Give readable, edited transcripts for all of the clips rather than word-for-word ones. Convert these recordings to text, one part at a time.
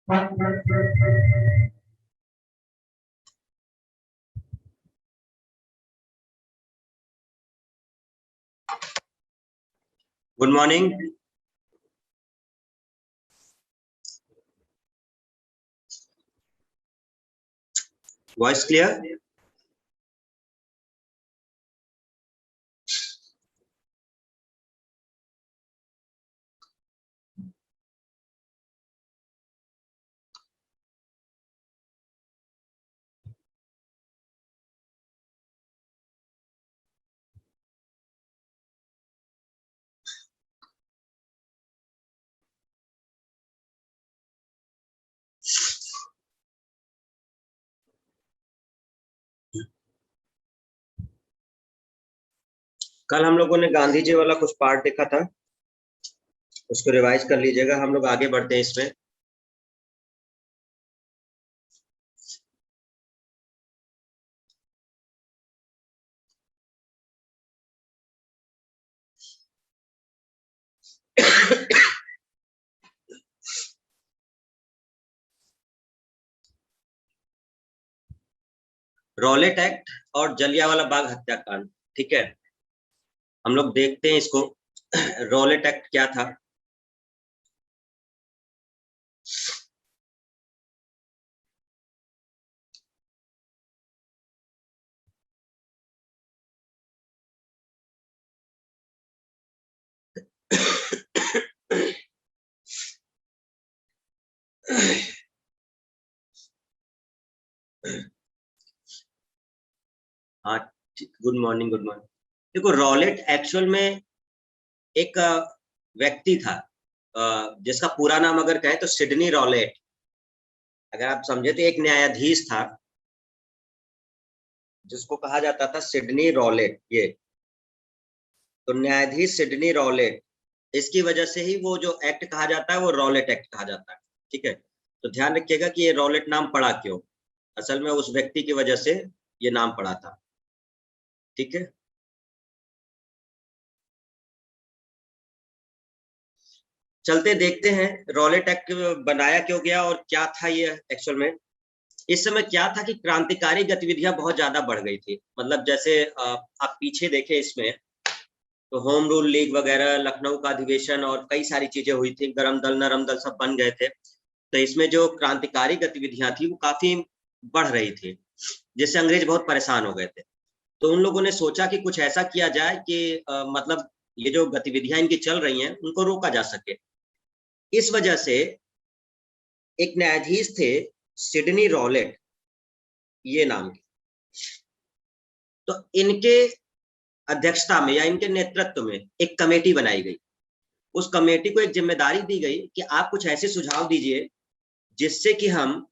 Good morning. Voice clear? कल हम लोगों ने गांधी जी वाला कुछ पार्ट देखा था, उसको रिवाइज कर लीजिएगा। हम लोग आगे बढ़ते हैं इसमें। रॉलेट एक्ट और जलियांवाला बाग हत्याकांड, ठीक है। हम लोग देखते हैं इसको। रॉलेट एक्ट क्या था? हाँ, गुड मॉर्निंग, गुड मॉर्निंग। देखो, रॉलेट एक्चुअल में एक व्यक्ति था, जिसका पूरा नाम अगर कहें तो सिडनी रॉलेट। अगर आप समझे तो एक न्यायाधीश था जिसको कहा जाता था सिडनी रॉलेट। ये तो न्यायाधीश सिडनी रॉलेट, इसकी वजह से ही वो जो एक्ट कहा जाता है वो रॉलेट एक्ट कहा जाता है, ठीक है। तो ध्यान रखिएगा कि ये रॉलेट नाम पड़ा क्यों। असल में उस व्यक्ति की वजह से ये नाम पड़ा था, ठीक है। चलते देखते हैं रॉलेट एक्ट बनाया क्यों गया और क्या था ये एक्चुअल में। इस समय क्या था कि क्रांतिकारी गतिविधियां बहुत ज्यादा बढ़ गई थी। मतलब जैसे आप पीछे देखें इसमें, तो होम रूल लीग वगैरह, लखनऊ का अधिवेशन और कई सारी चीजें हुई थी। गरम दल, नरम दल सब बन गए थे। तो इसमें जो क्रांतिकारी गतिविधियां थी वो काफी बढ़ रही थी, जिससे अंग्रेज बहुत परेशान हो गए थे। तो उन लोगों ने सोचा कि कुछ ऐसा किया जाए कि मतलब ये जो गतिविधियां इनकी चल रही हैं उनको रोका जा सके। इस वजह से एक न्यायाधीश थे सिडनी रॉलेट, ये नाम के। तो इनके अध्यक्षता में या इनके नेतृत्व में एक कमेटी बनाई गई। उस कमेटी को एक जिम्मेदारी दी गई कि आप कुछ ऐसे सुझाव दीजिए जिससे कि हम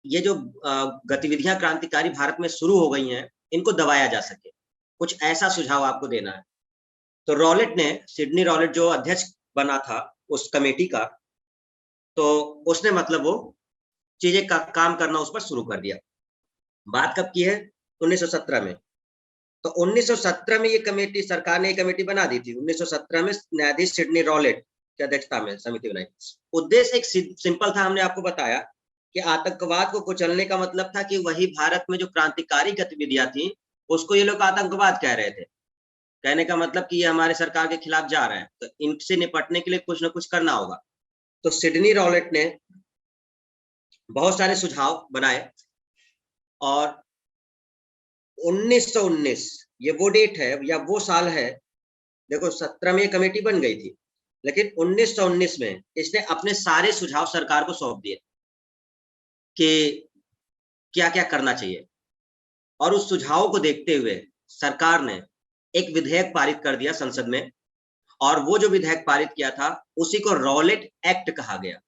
ये जो गतिविधियां क्रांतिकारी भारत में शुरू हो गई हैं इनको दबाया जा सके। कुछ ऐसा सुझाव आपको देना है। तो रॉलेट ने, सिडनी रॉलेट जो अध्यक्ष बना था उस कमेटी का, तो उसने मतलब वो चीजें का काम करना उस पर शुरू कर दिया। बात कब की है? 1917 में। तो 1917 में ये कमेटी, सरकार ने ये कमेटी बना दी थी। 1917 में न्यायाधीश सिडनी रॉलेट की अध्यक्षता में समिति बनाई। उद्देश्य एक सिंपल था, हमने आपको बताया कि आतंकवाद को कुचलने का मतलब था कि वही भारत में जो क्रांतिकारी गतिविधियां थी उसको ये लोग आतंकवाद कह रहे थे। कहने का मतलब कि ये हमारे सरकार के खिलाफ जा रहे हैं, तो इनसे निपटने के लिए कुछ ना कुछ करना होगा। तो सिडनी रॉलेट ने बहुत सारे सुझाव बनाए और 1919, ये वो डेट है या वो साल है। देखो, 17 में ये कमेटी बन गई थी, लेकिन 1919 में इसने अपने सारे सुझाव सरकार को सौंप दिए कि क्या क्या करना चाहिए। और उस सुझावों को देखते हुए सरकार ने एक विधेयक पारित कर दिया संसद में। और वो जो विधेयक पारित किया था उसी को रॉलेट एक्ट कहा गया।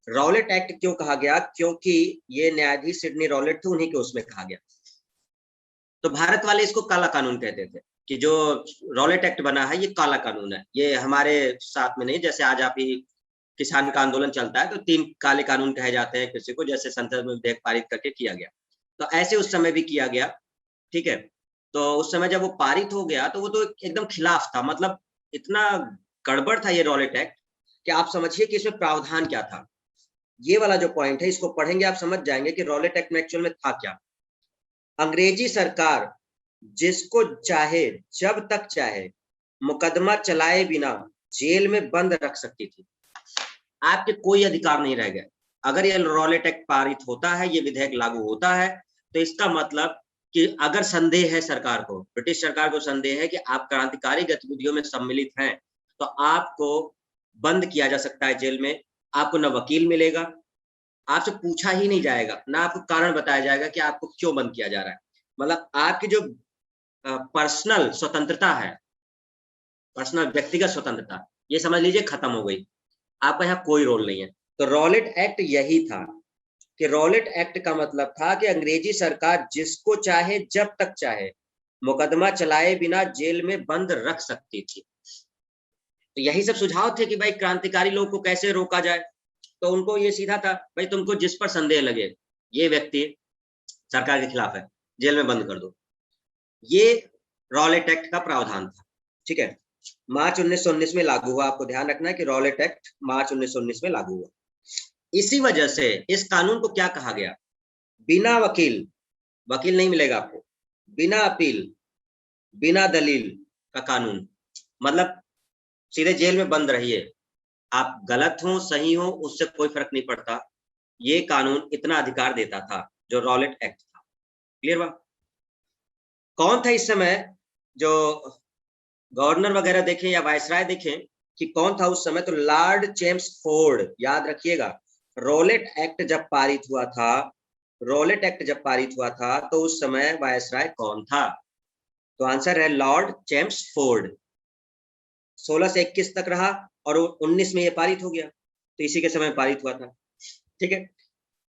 रॉलेट एक्ट क्यों कहा गया? क्योंकि ये न्यायाधीश सिडनी रॉलेट थे, उन्हीं के उसमें कहा गया। तो भारत वाले इसको काला कानून कहते थे कि जो रॉलेट एक्ट बना है ये काला कानून है, ये हमारे साथ में नहीं। जैसे आज आप ही किसान का आंदोलन चलता है तो 3 काले कानून कहे जाते हैं किसी को, जैसे संसद में विधेयक पारित करके किया गया। तो ऐसे उस समय भी किया गया, ठीक है। तो उस समय जब वो पारित हो गया तो वो तो एकदम खिलाफ था। मतलब इतना गड़बड़ था ये रॉलेट एक्ट कि आप समझिए कि इसमें प्रावधान क्या था। ये वाला जो पॉइंट है इसको पढ़ेंगे आप समझ जाएंगे कि रॉलेट एक्ट में एक्चुअल में था क्या। अंग्रेजी सरकार जिसको चाहे जब तक चाहे मुकदमा चलाए बिना जेल में बंद रख सकती थी। आपके कोई अधिकार नहीं रह गए। अगर ये रॉलेट एक्ट पारित होता है, ये विधेयक लागू होता है, तो इसका मतलब कि अगर संदेह है सरकार को, ब्रिटिश सरकार को संदेह है कि आप क्रांतिकारी गतिविधियों में सम्मिलित हैं, तो आपको बंद किया जा सकता है जेल में। आपको न वकील मिलेगा, आपसे पूछा ही नहीं जाएगा, ना आपको कारण बताया जाएगा कि आपको क्यों बंद किया जा रहा है। मतलब आपकी जो पर्सनल स्वतंत्रता है, पर्सनल व्यक्तिगत स्वतंत्रता, ये समझ लीजिए खत्म हो गई। आपका यहाँ कोई रोल नहीं है। तो रॉलेट एक्ट यही था कि रॉलेट एक्ट का मतलब था कि अंग्रेजी सरकार जिसको चाहे जब तक चाहे मुकदमा चलाए बिना जेल में बंद रख सकती थी। तो यही सब सुझाव थे कि भाई क्रांतिकारी लोग को कैसे रोका जाए। तो उनको ये सीधा था, भाई तुमको जिस पर संदेह लगे ये व्यक्ति सरकार के खिलाफ है, जेल में बंद कर दो। ये रॉलेट एक्ट का प्रावधान था। ठीक है, मार्च 1919 में लागू हुआ। आपको ध्यान रखना है कि रॉलेट एक्ट मार्च 1919 में लागू हुआ। इसी वजह से इस कानून को क्या कहा गया, बिना वकील, वकील नहीं मिलेगा आपको, बिना अपील, बिना दलील का कानून। मतलब सीधे जेल में बंद रहिए, आप गलत हो सही हो उससे कोई फर्क नहीं पड़ता। ये कानून इतना अधिकार देता था जो रॉलेट एक्ट था। क्लियर बा? कौन था इस समय जो गवर्नर वगैरह देखें या वायसराय देखें कि कौन था उस समय, तो लॉर्ड चेम्सफोर्ड। याद रखिएगा, रॉलेट एक्ट जब पारित हुआ था, रॉलेट एक्ट जब पारित हुआ था तो उस समय वायसराय कौन था? तो आंसर है लॉर्ड चेम्सफोर्ड। 16 से 21 तक रहा और 19 में ये पारित हो गया, तो इसी के समय पारित हुआ था। ठीक है,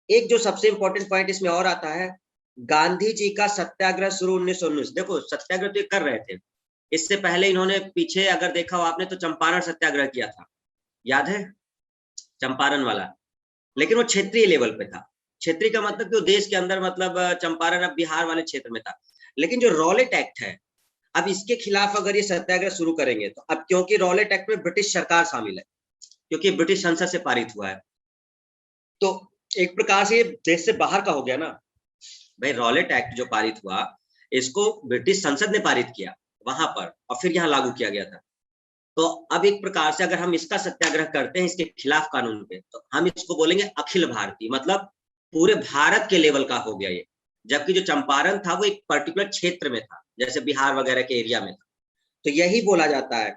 एक जो सबसे इंपॉर्टेंट पॉइंट इसमें और आता है, गांधी जी का सत्याग्रह शुरू 1919। देखो सत्याग्रह तो ये कर रहे थे, इससे पहले इन्होंने पीछे अगर देखा हो आपने तो चंपारण सत्याग्रह किया था, याद है चंपारण वाला। लेकिन वो क्षेत्रीय लेवल पे था। क्षेत्रीय का मतलब कि वो देश के अंदर, मतलब चंपारण अब बिहार वाले क्षेत्र में था। लेकिन जो रॉलेट एक्ट है, अब इसके खिलाफ अगर ये सत्याग्रह शुरू करेंगे तो अब क्योंकि रॉलेट एक्ट में ब्रिटिश सरकार शामिल है, क्योंकि ब्रिटिश संसद से पारित हुआ है, तो एक प्रकार से ये देश से बाहर का हो गया ना। भाई रॉलेट एक्ट जो पारित हुआ, इसको ब्रिटिश संसद ने पारित किया वहां पर और फिर यहाँ लागू किया गया था। तो अब एक प्रकार से अगर हम इसका सत्याग्रह करते हैं इसके खिलाफ कानून पे, तो हम इसको बोलेंगे अखिल भारतीय, मतलब पूरे भारत के लेवल का हो गया ये। जबकि जो चंपारण था वो एक पर्टिकुलर क्षेत्र में था, जैसे बिहार वगैरह के एरिया में था। तो यही बोला जाता है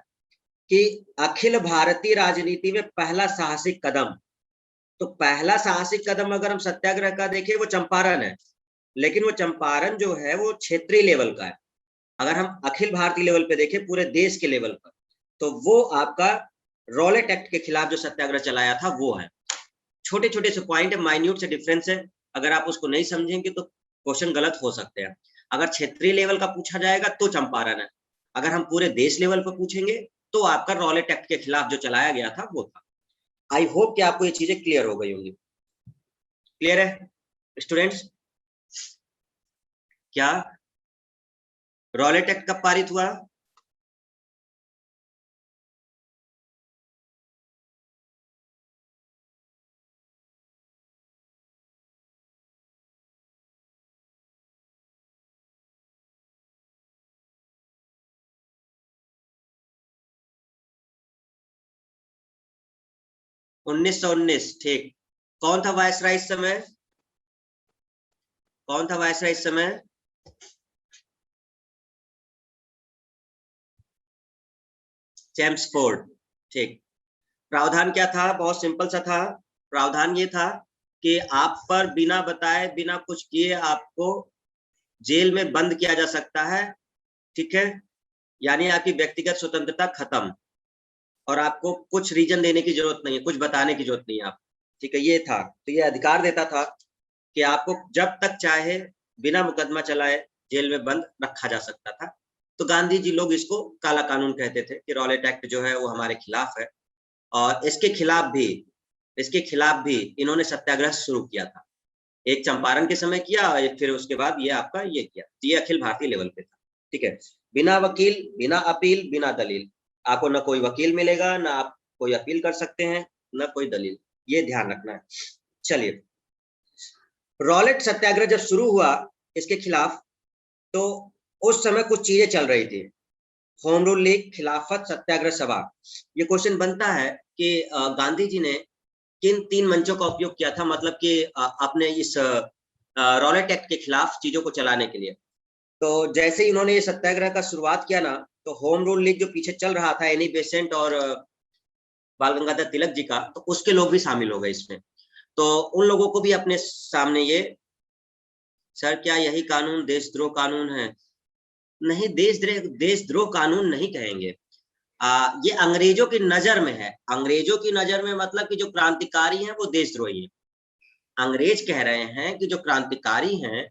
कि अखिल भारतीय राजनीति में पहला साहसिक कदम। तो पहला साहसिक कदम अगर हम सत्याग्रह का देखें वो चंपारण है, लेकिन वो चंपारण जो है वो क्षेत्रीय लेवल का है। अगर हम अखिल भारतीय लेवल पे देखें पूरे देश के लेवल पर, तो वो आपका रॉलेट एक्ट के खिलाफ जो सत्याग्रह चलाया था वो है। छोटे छोटे से पॉइंट है, माइन्यूट से डिफरेंस है। अगर आप उसको नहीं समझेंगे तो क्वेश्चन गलत हो सकते हैं। अगर क्षेत्रीय लेवल का पूछा जाएगा तो चंपारण है, अगर हम पूरे देश लेवल पर पूछेंगे तो आपका रॉलेट एक्ट के खिलाफ जो चलाया गया था वो था। आई होप कि आपको ये चीजें क्लियर हो गई होंगी। क्लियर है स्टूडेंट्स? क्या रॉलेट एक्ट कब पारित हुआ? उन्नीस सौ उन्नीस। ठीक, कौन था वायसराय इस समय? कौन था वायसराय इस समय? चेम्सफोर्ड। ठीक, प्रावधान क्या था? बहुत सिंपल सा था। प्रावधान ये था कि आप पर बिना बताए बिना कुछ किए आपको जेल में बंद किया जा सकता है। ठीक है, यानी आपकी व्यक्तिगत स्वतंत्रता खत्म और आपको कुछ रीजन देने की जरूरत नहीं है, कुछ बताने की जरूरत नहीं है आप। ठीक है, ये था। तो ये अधिकार देता था कि आपको जब तक चाहे बिना मुकदमा चलाए जेल में बंद रखा जा सकता था। तो गांधी जी लोग इसको काला कानून कहते थे कि रॉलेट एक्ट जो है वो हमारे खिलाफ है। और इसके खिलाफ भी इन्होंने सत्याग्रह शुरू किया था। एक चंपारण के समय किया और फिर उसके बाद ये आपका ये किया। ये अखिल भारतीय लेवल पे था। ठीक है, बिना वकील, बिना अपील, बिना दलील। आपको ना कोई वकील मिलेगा, ना आप कोई अपील कर सकते हैं, ना कोई दलील। ये ध्यान रखना है। चलिए, रॉलेट सत्याग्रह जब शुरू हुआ इसके खिलाफ, तो उस समय कुछ चीजें चल रही थी। होम रूल लीग, खिलाफत सत्याग्रह सभा। ये क्वेश्चन बनता है कि गांधी जी ने किन 3 मंचों का उपयोग किया था, मतलब कि अपने इस रॉलेट एक्ट के खिलाफ चीजों को चलाने के लिए। तो जैसे ही उन्होंने ये सत्याग्रह का शुरुआत किया ना, तो होम रूल लीग जो पीछे चल रहा था एनी बेसेंट और बाल गंगाधर तिलक जी का, तो उसके लोग भी शामिल हो गए इसमें। तो उन लोगों को भी अपने सामने ये, सर क्या यही कानून देशद्रोह कानून है? नहीं, देशद्रोह कानून नहीं कहेंगे। ये अंग्रेजों की नजर में है। अंग्रेजों की नजर में मतलब कि जो क्रांतिकारी हैं वो देशद्रोही हैं। अंग्रेज कह रहे हैं कि जो क्रांतिकारी हैं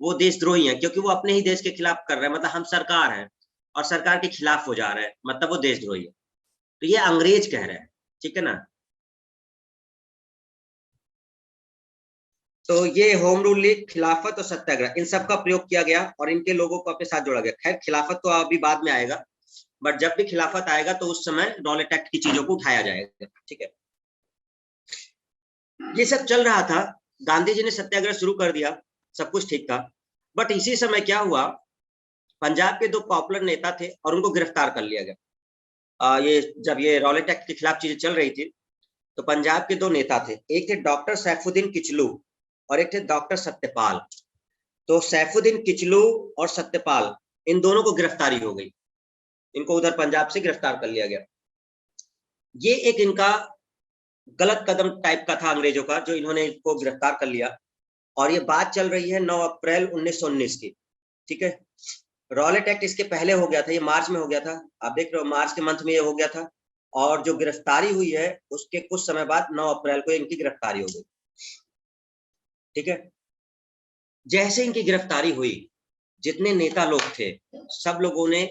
वो देशद्रोही हैं, क्योंकि वो अपने ही देश के खिलाफ कर रहे हैं। मतलब हम सरकार हैं और सरकार के खिलाफ हो जा रहे हैं, मतलब वो देशद्रोही है। तो ये अंग्रेज कह रहे हैं, ठीक है ना। तो ये होम रूल लीग, खिलाफत और सत्याग्रह, इन सब का प्रयोग किया गया और इनके लोगों को अपने साथ जोड़ा गया। खैर, खिलाफत तो अभी बाद में आएगा, बट जब भी खिलाफत आएगा तो उस समय रॉलेट एक्ट की चीजों को उठाया जाएगा, ठीक है। ये सब चल रहा था, गांधी जी ने सत्याग्रह शुरू कर दिया, सब कुछ ठीक था। बट इसी समय क्या हुआ, पंजाब के 2 पॉपुलर नेता थे और उनको गिरफ्तार कर लिया गया। ये जब ये रॉलेट एक्ट के खिलाफ चीजें चल रही थी, तो पंजाब के 2 नेता थे, एक थे डॉक्टर सैफुद्दीन किचलू और एक थे डॉक्टर सत्यपाल। तो सैफुद्दीन किचलू और सत्यपाल, इन दोनों को गिरफ्तारी हो गई। इनको उधर पंजाब से गिरफ्तार कर लिया गया। ये एक इनका गलत कदम टाइप का था अंग्रेजों का, जो इन्होंने इनको गिरफ्तार कर लिया। और ये बात चल रही है 9 अप्रैल 1919 की, ठीक है। रॉलेट एक्ट इसके पहले हो गया था, ये मार्च में हो गया था। आप देख रहे हो, मार्च के मंथ में ये हो गया था। और जो गिरफ्तारी हुई है उसके कुछ समय बाद 9 अप्रैल को इनकी गिरफ्तारी हो गई, ठीक है। जैसे इनकी गिरफ्तारी हुई, जितने नेता लोग थे सब लोगों ने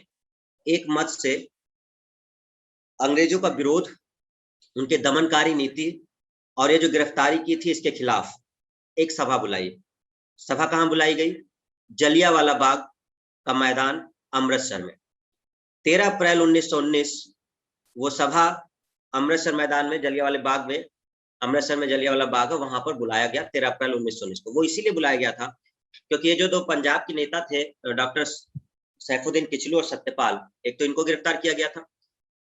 एक मत से अंग्रेजों का विरोध, उनके दमनकारी नीति और ये जो गिरफ्तारी की थी इसके खिलाफ एक सभा बुलाई। सभा कहाँ बुलाई गई? जलियांवाला बाग का मैदान, अमृतसर में। 13 अप्रैल 1919 वो सभा अमृतसर मैदान में, जलियांवाले बाग में, अमृतसर में जलियांवाला बाग है, वहां पर बुलाया गया 13 अप्रैल 1919 को। वो इसीलिए बुलाया गया था क्योंकि ये जो 2 पंजाब के नेता थे, डॉक्टर सैफुद्दीन किचलू और सत्यपाल, एक तो इनको गिरफ्तार किया गया था,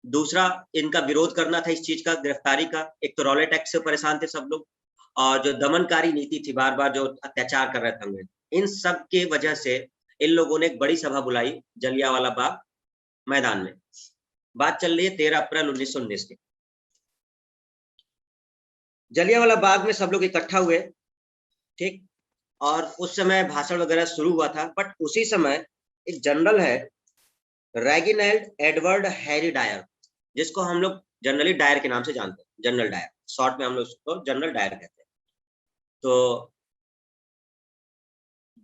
दूसरा इनका विरोध करना था इस चीज का, गिरफ्तारी का। एक तो रॉलेट एक्ट से परेशान थे सब लोग, और जो दमनकारी नीति थी, बार बार जो अत्याचार कर रहे थे अंग्रेज, इन सब के वजह से इन लोगों ने एक बड़ी सभा बुलाई जलियांवाला बाग मैदान में। बात चल रही है 13 अप्रैल 1919 की। जलियांवाला बाग में सब लोग इकट्ठा हुए, ठीक। और उस समय भाषण वगैरह शुरू हुआ था, बट उसी समय एक जनरल है, रेगिनाल्ड एडवर्ड हैरी डायर, जिसको हम लोग जनरली डायर के नाम से जानते हैं, जनरल डायर, शॉर्ट में हम लोग उसको जनरल डायर कहते हैं। तो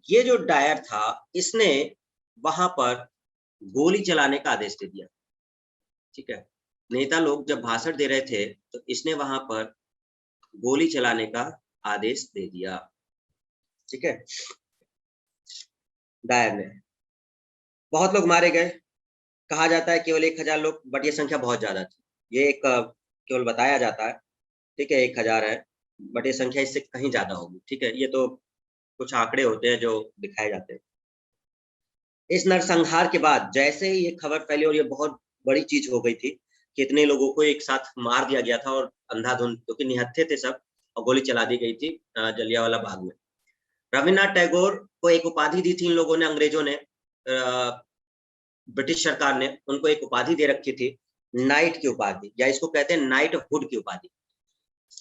ये जो डायर था, इसने वहां पर गोली चलाने का आदेश दे दिया, ठीक है। नेता लोग जब भाषण दे रहे थे तो इसने वहां पर गोली चलाने का आदेश दे दिया, ठीक है, डायर ने। बहुत लोग मारे गए, कहा जाता है केवल 1000 लोग, बट ये संख्या बहुत ज्यादा थी। ये एक केवल बताया जाता है, ठीक है, 1000 है, बट ये संख्या इससे कहीं ज्यादा होगी, ठीक है। ये तो कुछ आंकड़े होते हैं जो दिखाए जाते हैं। इस नरसंहार के बाद जैसे ही ये खबर फैली, और ये बहुत बड़ी चीज हो गई थी, कितने लोगों को एक साथ मार दिया गया था, और अंधाधुंध, क्योंकि निहत्थे थे सब, और गोली चला दी गई थी जलियांवाला बाग में। रविन्द्रनाथ टैगोर को एक उपाधि दी थी इन लोगों ने, अंग्रेजों ने, ब्रिटिश सरकार ने उनको एक उपाधि दे रखी थी, नाइट की उपाधि, या इसको कहते हैं नाइट हुड की उपाधि।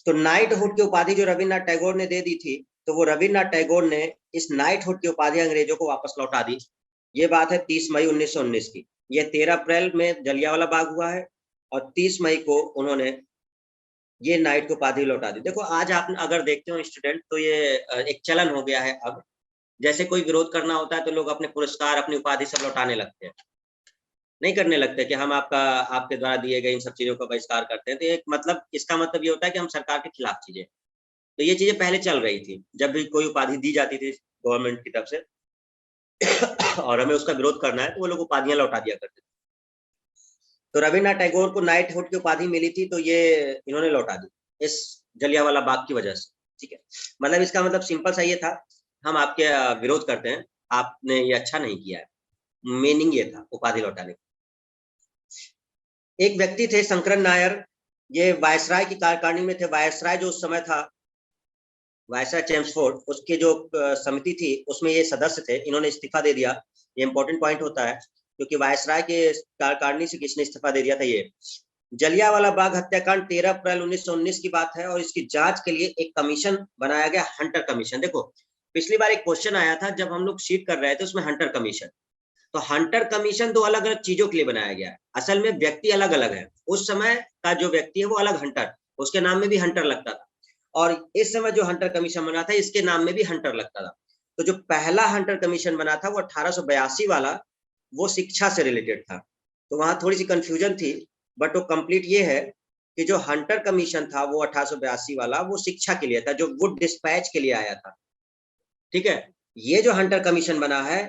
तो नाइट हुड की उपाधि जो रविन्द्रनाथ टैगोर ने दे दी थी, तो वो रविन्द्रनाथ टैगोर ने इस नाइट हुड की उपाधि अंग्रेजों को वापस लौटा दी। ये बात है 30 मई 1919 की। ये 13 अप्रैल में जलियांवाला बाग हुआ है, और 30 मई को उन्होंने ये नाइट की उपाधि लौटा दी। देखो, आज आप अगर देखते हो स्टूडेंट, तो ये एक चलन हो गया है अब, जैसे कोई विरोध करना होता है तो लोग अपने पुरस्कार, अपनी उपाधि सब लौटाने लगते हैं, नहीं करने लगते कि हम आपके द्वारा दिए गए इन सब चीजों का बहिष्कार करते हैं। तो एक मतलब, इसका मतलब ये होता है कि हम सरकार के खिलाफ चीजें। तो ये चीजें पहले चल रही थी, जब भी कोई उपाधि दी जाती थी गवर्नमेंट की तरफ से और हमें उसका विरोध करना है, तो वो लोग उपाधियां लौटा दिया करते थे। तो रविन्द्रनाथ टैगोर को नाइट हुड की उपाधि मिली थी, तो ये इन्होंने लौटा दी इस जलियांवाला बाग की वजह से। ठीक है, मतलब इसका मतलब सिंपल सा ये था, हम आपके विरोध करते हैं, आपने ये अच्छा नहीं किया है, मीनिंग ये था उपाधि लौटाने। एक व्यक्ति थे शंकरन नायर, ये वायसराय की कार्यकारिणी में थे। वायसराय जो उस समय था, वायसराय चेम्सफोर्ड, उसके जो समिति थी उसमें ये सदस्य थे, इन्होंने इस्तीफा दे दिया। ये इंपॉर्टेंट पॉइंट होता है, क्योंकि वायसराय के कार्यकारिणी से किसने इस्तीफा दे दिया था? ये जलियांवाला बाग हत्याकांड 13 अप्रैल 1919 की बात है, और इसकी जांच के लिए एक कमीशन बनाया गया, हंटर कमीशन। देखो, पिछली बार एक क्वेश्चन आया था जब हम लोग शीट कर रहे थे, उसमें हंटर कमीशन, तो हंटर कमीशन दो अलग अलग चीजों के लिए बनाया गया है। असल में व्यक्ति अलग अलग है, उस समय का जो व्यक्ति है वो अलग हंटर, उसके नाम में भी हंटर लगता था, और इस समय जो हंटर कमीशन बना था इसके नाम में भी हंटर लगता था। तो जो पहला हंटर कमीशन बना था वो 1882 वाला, वो शिक्षा से रिलेटेड था, तो वहां थोड़ी सी कंफ्यूजन थी, बट वो कंप्लीट ये है कि जो हंटर कमीशन था वो 1882 वाला, वो शिक्षा के लिए था, जो वुड डिस्पैच के लिए आया था। ठीक है, ये जो हंटर कमीशन बना है,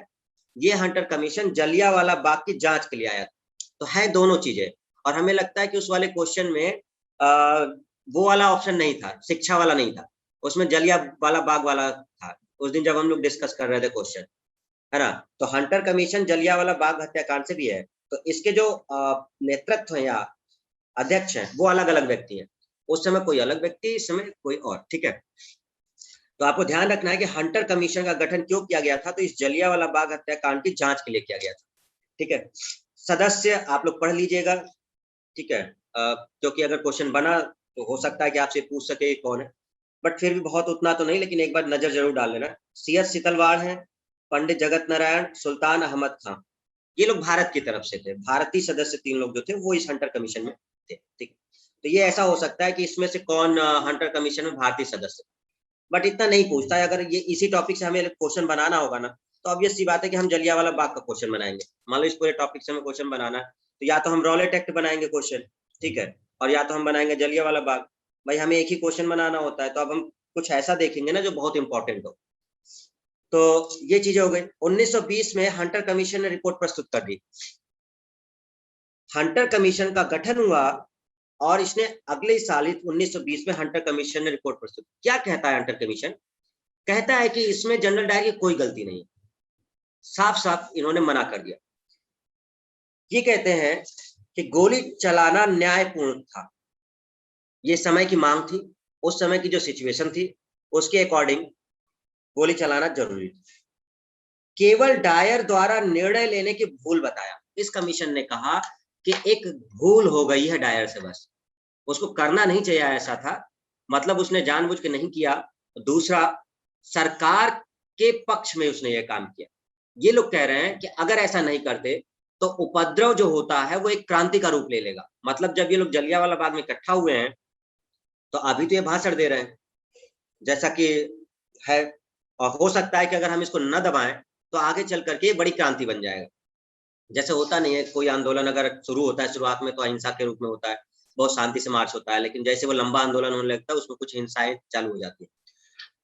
ये हंटर कमीशन जलियांवाला बाग की जांच के लिए आया था। तो है दोनों चीजें, और हमें लगता है कि उस वाले क्वेश्चन में वो वाला ऑप्शन नहीं था, शिक्षा वाला नहीं था, उसमें जलियांवाला बाग वाला था, उस दिन जब हम लोग डिस्कस कर रहे थे क्वेश्चन, है ना? तो हंटर कमीशन जलियांवाला बाग हत्याकांड से भी है, तो इसके जो नेतृत्व है या अध्यक्ष हैं वो अलग अलग व्यक्ति हैं, उस समय कोई अलग व्यक्ति, इस समय कोई और। ठीक है, तो आपको ध्यान रखना है कि हंटर कमीशन का गठन क्यों किया गया था, तो इस जलियांवाला बाग हत्याकांड की जांच के लिए किया गया था। ठीक है, सदस्य आप लोग पढ़ लीजिएगा। ठीक है, क्योंकि अगर क्वेश्चन बना तो हो सकता है कि आपसे पूछ सके कौन है, बट फिर भी बहुत उतना तो नहीं, लेकिन एक बार नजर जरूर डाल लेना। सीएस सीतलवाड़ है, पंडित जगत नारायण, सुल्तान अहमद खां, ये लोग भारत की तरफ से थे, भारतीय सदस्य तीन लोग जो थे वो इस हंटर कमीशन में थे। ठीक, तो ये ऐसा हो सकता है कि इसमें से कौन हंटर कमीशन में भारतीय सदस्य, बट इतना नहीं पूछता है। अगर ये इसी टॉपिक से हमें क्वेश्चन बनाना होगा ना, तो ऑब्वियस सी बात है कि हम जलियांवाला बाग का क्वेश्चन बनाएंगे। मान लो इस पूरे टॉपिक से हमें क्वेश्चन बनाना है, तो या तो हम रॉलेट एक्ट बनाएंगे क्वेश्चन, ठीक है, और या तो हम बनाएंगे जलियांवाला बाग। भाई हमें एक ही क्वेश्चन बनाना होता है, तो अब हम कुछ ऐसा देखेंगे ना जो बहुत इंपॉर्टेंट हो। तो ये चीजें हो गई। 1920 में हंटर कमीशन ने रिपोर्ट प्रस्तुत कर दी, हंटर कमीशन का गठन हुआ, और इसने अगले साल 1920 में हंटर कमीशन ने रिपोर्ट प्रस्तुत। क्या कहता है हंटर कमीशन? कहता है कि इसमें जनरल डायर की कोई गलती नहीं, साफ साफ इन्होंने मना कर दिया। ये कहते हैं कि गोली चलाना न्यायपूर्ण था, ये समय की मांग थी, उस समय की जो सिचुएशन थी उसके अकॉर्डिंग गोली चलाना जरूरी था। केवल डायर द्वारा निर्णय लेने की भूल बताया। इस कमीशन ने कहा कि एक भूल हो गई है डायर से, बस उसको करना नहीं चाहिए ऐसा था, मतलब उसने जानबूझ के नहीं किया। दूसरा, सरकार के पक्ष में उसने ये काम किया। ये लोग कह रहे हैं कि अगर ऐसा नहीं करते तो उपद्रव जो होता है वो एक क्रांति का रूप ले लेगा। मतलब जब ये लोग जलियांवाला बाग में इकट्ठा हुए हैं, तो अभी तो ये भाषण दे रहे हैं जैसा कि है, और हो सकता है कि अगर हम इसको न दबाएं तो आगे चल करके ये बड़ी क्रांति बन जाएगा। जैसे होता नहीं है, कोई आंदोलन अगर शुरू होता है, शुरुआत में तो अहिंसा के रूप में होता है, बहुत शांति से मार्च होता है, लेकिन जैसे वो लंबा आंदोलन होने लगता है उसमें कुछ हिंसाएं चालू हो जाती है,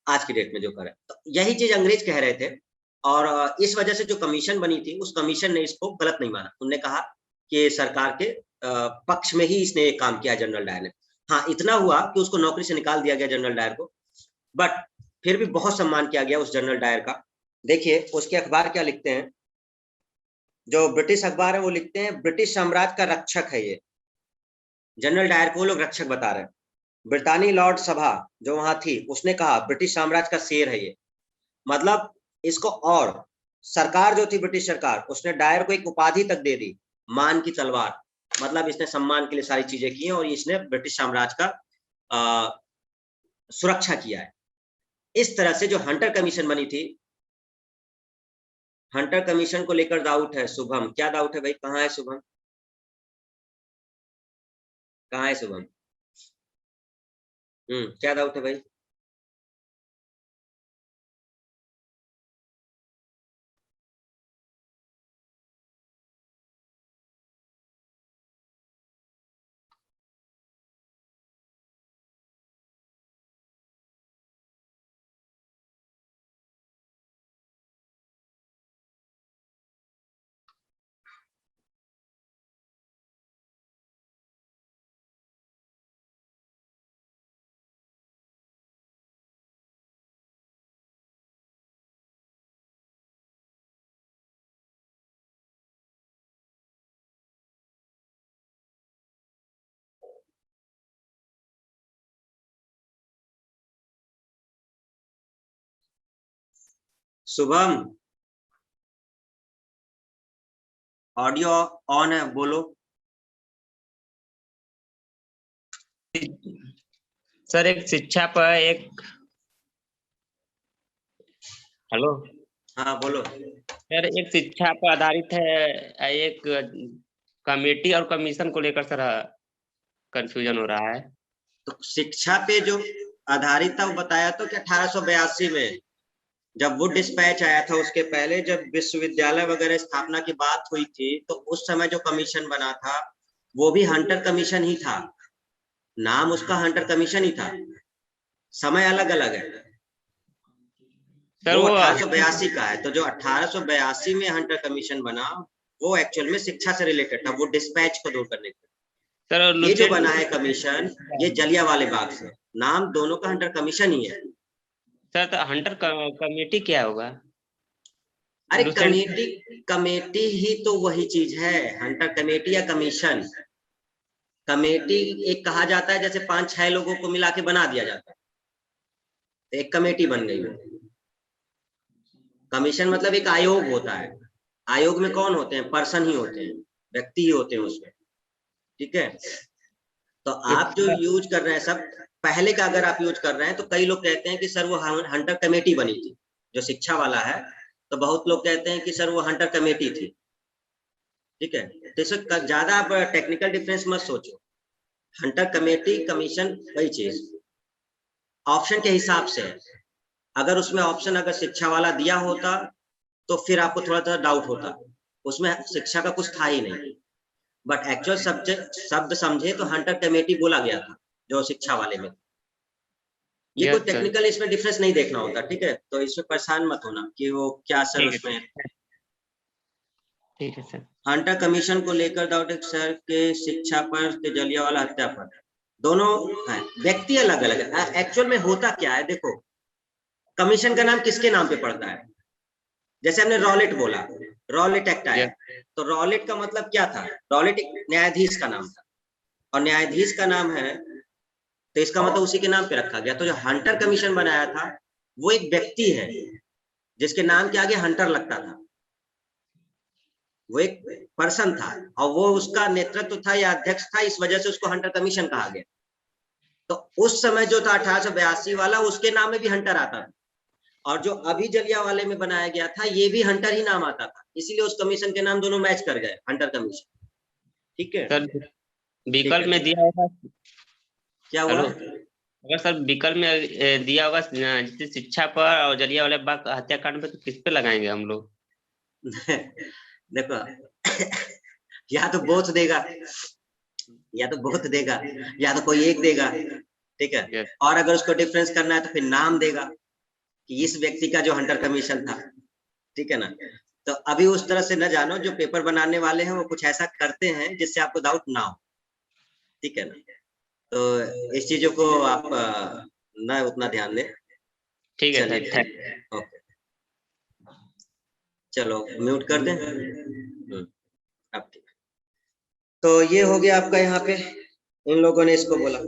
आज की डेट में जो करे। तो यही चीज अंग्रेज कह रहे थे, और इस वजह से जो कमीशन बनी थी उस कमीशन ने इसको गलत नहीं माना, उन्होंने कहा कि सरकार के पक्ष में ही इसने एक काम किया जनरल डायर ने। हाँ, इतना हुआ कि उसको नौकरी से निकाल दिया गया जनरल डायर को, बट फिर भी बहुत सम्मान किया गया उस जनरल डायर का। देखिए उसके अखबार क्या लिखते हैं, जो ब्रिटिश अखबार है वो लिखते हैं ब्रिटिश साम्राज्य का रक्षक है ये, जनरल डायर को वो लोग रक्षक बता रहे हैं। ब्रिटानी लॉर्ड सभा जो वहां थी उसने कहा ब्रिटिश साम्राज्य का शेर है ये, मतलब इसको। और सरकार जो थी ब्रिटिश सरकार, उसने डायर को एक उपाधि तक दे दी, मान की तलवार, मतलब इसने सम्मान के लिए सारी चीजें की हैं, और इसने ब्रिटिश साम्राज्य का आ, सुरक्षा किया है। इस तरह से जो हंटर कमीशन बनी थी, हंटर कमीशन को लेकर डाउट है शुभम, क्या डाउट है भाई? कहाँ है शुभम? कहाँ है शुभम? क्या डाउट है भाई? शुभम, ऑडियो ऑन है, बोलो। सर एक शिक्षा पर एक, हेलो। हाँ बोलो। सर एक शिक्षा पर आधारित है, एक कमेटी और कमीशन को लेकर सर कंफ्यूजन हो रहा है। तो शिक्षा पे जो आधारित था वो बताया तो कि 1882 में जब वुड डिस्पैच आया था, उसके पहले जब विश्वविद्यालय वगैरह स्थापना की बात हुई थी, तो उस समय जो कमीशन बना था वो भी हंटर कमीशन ही था, नाम उसका हंटर कमीशन ही था, समय अलग अलग है। सर वो वो 1882 का है, तो जो 1882 में हंटर कमीशन बना वो एक्चुअल में शिक्षा से रिलेटेड था, वो डिस्पैच को दूर करने के। सर ये जो लुटेरेंट बना है कमीशन, ये जलियांवाले बाग से, नाम दोनों का हंटर कमीशन ही है। सर तो हंटर कमेटी क्या होगा? अरे लुसेंट कमेटी, कमेटी ही तो वही चीज है, हंटर कमेटी या कमीशन। कमेटी एक कहा जाता है जैसे 5-6 लोगों को मिला के बना दिया जाता है, तो एक कमेटी बन गई है। कमीशन मतलब एक आयोग होता है, आयोग में कौन होते हैं, पर्सन ही होते हैं, व्यक्ति ही होते हैं उसमें, ठीक है। तो आप जो यूज कर रहे हैं सब, पहले का अगर आप यूज कर रहे हैं तो कई लोग कहते हैं कि सर वो हंटर कमेटी बनी थी, जो शिक्षा वाला है, तो बहुत लोग कहते हैं कि सर वो हंटर कमेटी थी, ठीक है। तो इसमें ज्यादा आप टेक्निकल डिफरेंस मत सोचो, हंटर कमेटी कमीशन वही चीज, ऑप्शन के हिसाब से है। अगर उसमें ऑप्शन अगर शिक्षा वाला दिया होता तो फिर आपको थोड़ा थोड़ा डाउट होता, उसमें शिक्षा का कुछ था ही नहीं, बट एक्चुअल सब्जेक्ट शब्द समझे तो हंटर कमेटी बोला गया था जो शिक्षा वाले में। ये कोई यस सर, टेक्निकल इसमें डिफरेंस नहीं देखना होता, ठीक है, तो इसमें परेशान मत होना कि वो क्या सर ठीक है उसमें। ठीक है सर। हंटर कमीशन को लेकर डाउट है सर के शिक्षा पर के जलियांवाला हत्या पर, दोनों है, व्यक्ति अलग अलग है। एक्चुअल में होता क्या है देखो, कमीशन का नाम किसके नाम पे पड़ता है, जैसे हमने रॉलेट बोला, रॉलेट एक्ट आया, यस तो रॉलेट का मतलब क्या था, रॉलेट एक न्यायाधीश का नाम था, और न्यायाधीश का नाम है तो इसका मतलब उसी के नाम पे रखा गया। तो जो हंटर कमीशन बनाया था वो एक व्यक्ति है जिसके नाम के आगे हंटर लगता था, वो एक पर्सन था, और वो उसका नेतृत्व था या अध्यक्ष था, इस वजह से उसको हंटर कमीशन कहा गया। तो उस समय जो था 1882 वाला, उसके नाम में भी हंटर आता था, और जो अभी जलियांवाले में बनाया गया था ये भी हंटर ही नाम आता था, इसीलिए उस कमीशन के नाम दोनों मैच कर गए, हंटर कमीशन, ठीक है। सर, ठीक विकल्प है, में दिया होगा। क्या हुआ। हेलो, अगर सर विकल्प में दिया होगा जैसे शिक्षा पर और जलियांवाला बाग हत्याकांड पे, तो किस पे लगाएंगे हम लोग? देखो, या तो बोथ देगा, या तो बोथ देगा, या तो कोई एक देगा, ठीक है। यस और अगर उसको डिफरेंस करना है तो फिर नाम देगा कि इस व्यक्ति का जो हंटर कमीशन था, ठीक है ना। तो अभी उस तरह से न जानो, जो पेपर बनाने वाले हैं वो कुछ ऐसा करते हैं जिससे आपको डाउट ना हो, ठीक है ना। तो इस चीजों को आप ना उतना ध्यान दें। ठीक है सर, चलिए, थैंक। ओके, चलो म्यूट कर दें। अब ठीक। तो ये हो गया आपका, यहाँ पे इन लोगों ने इसको बोला।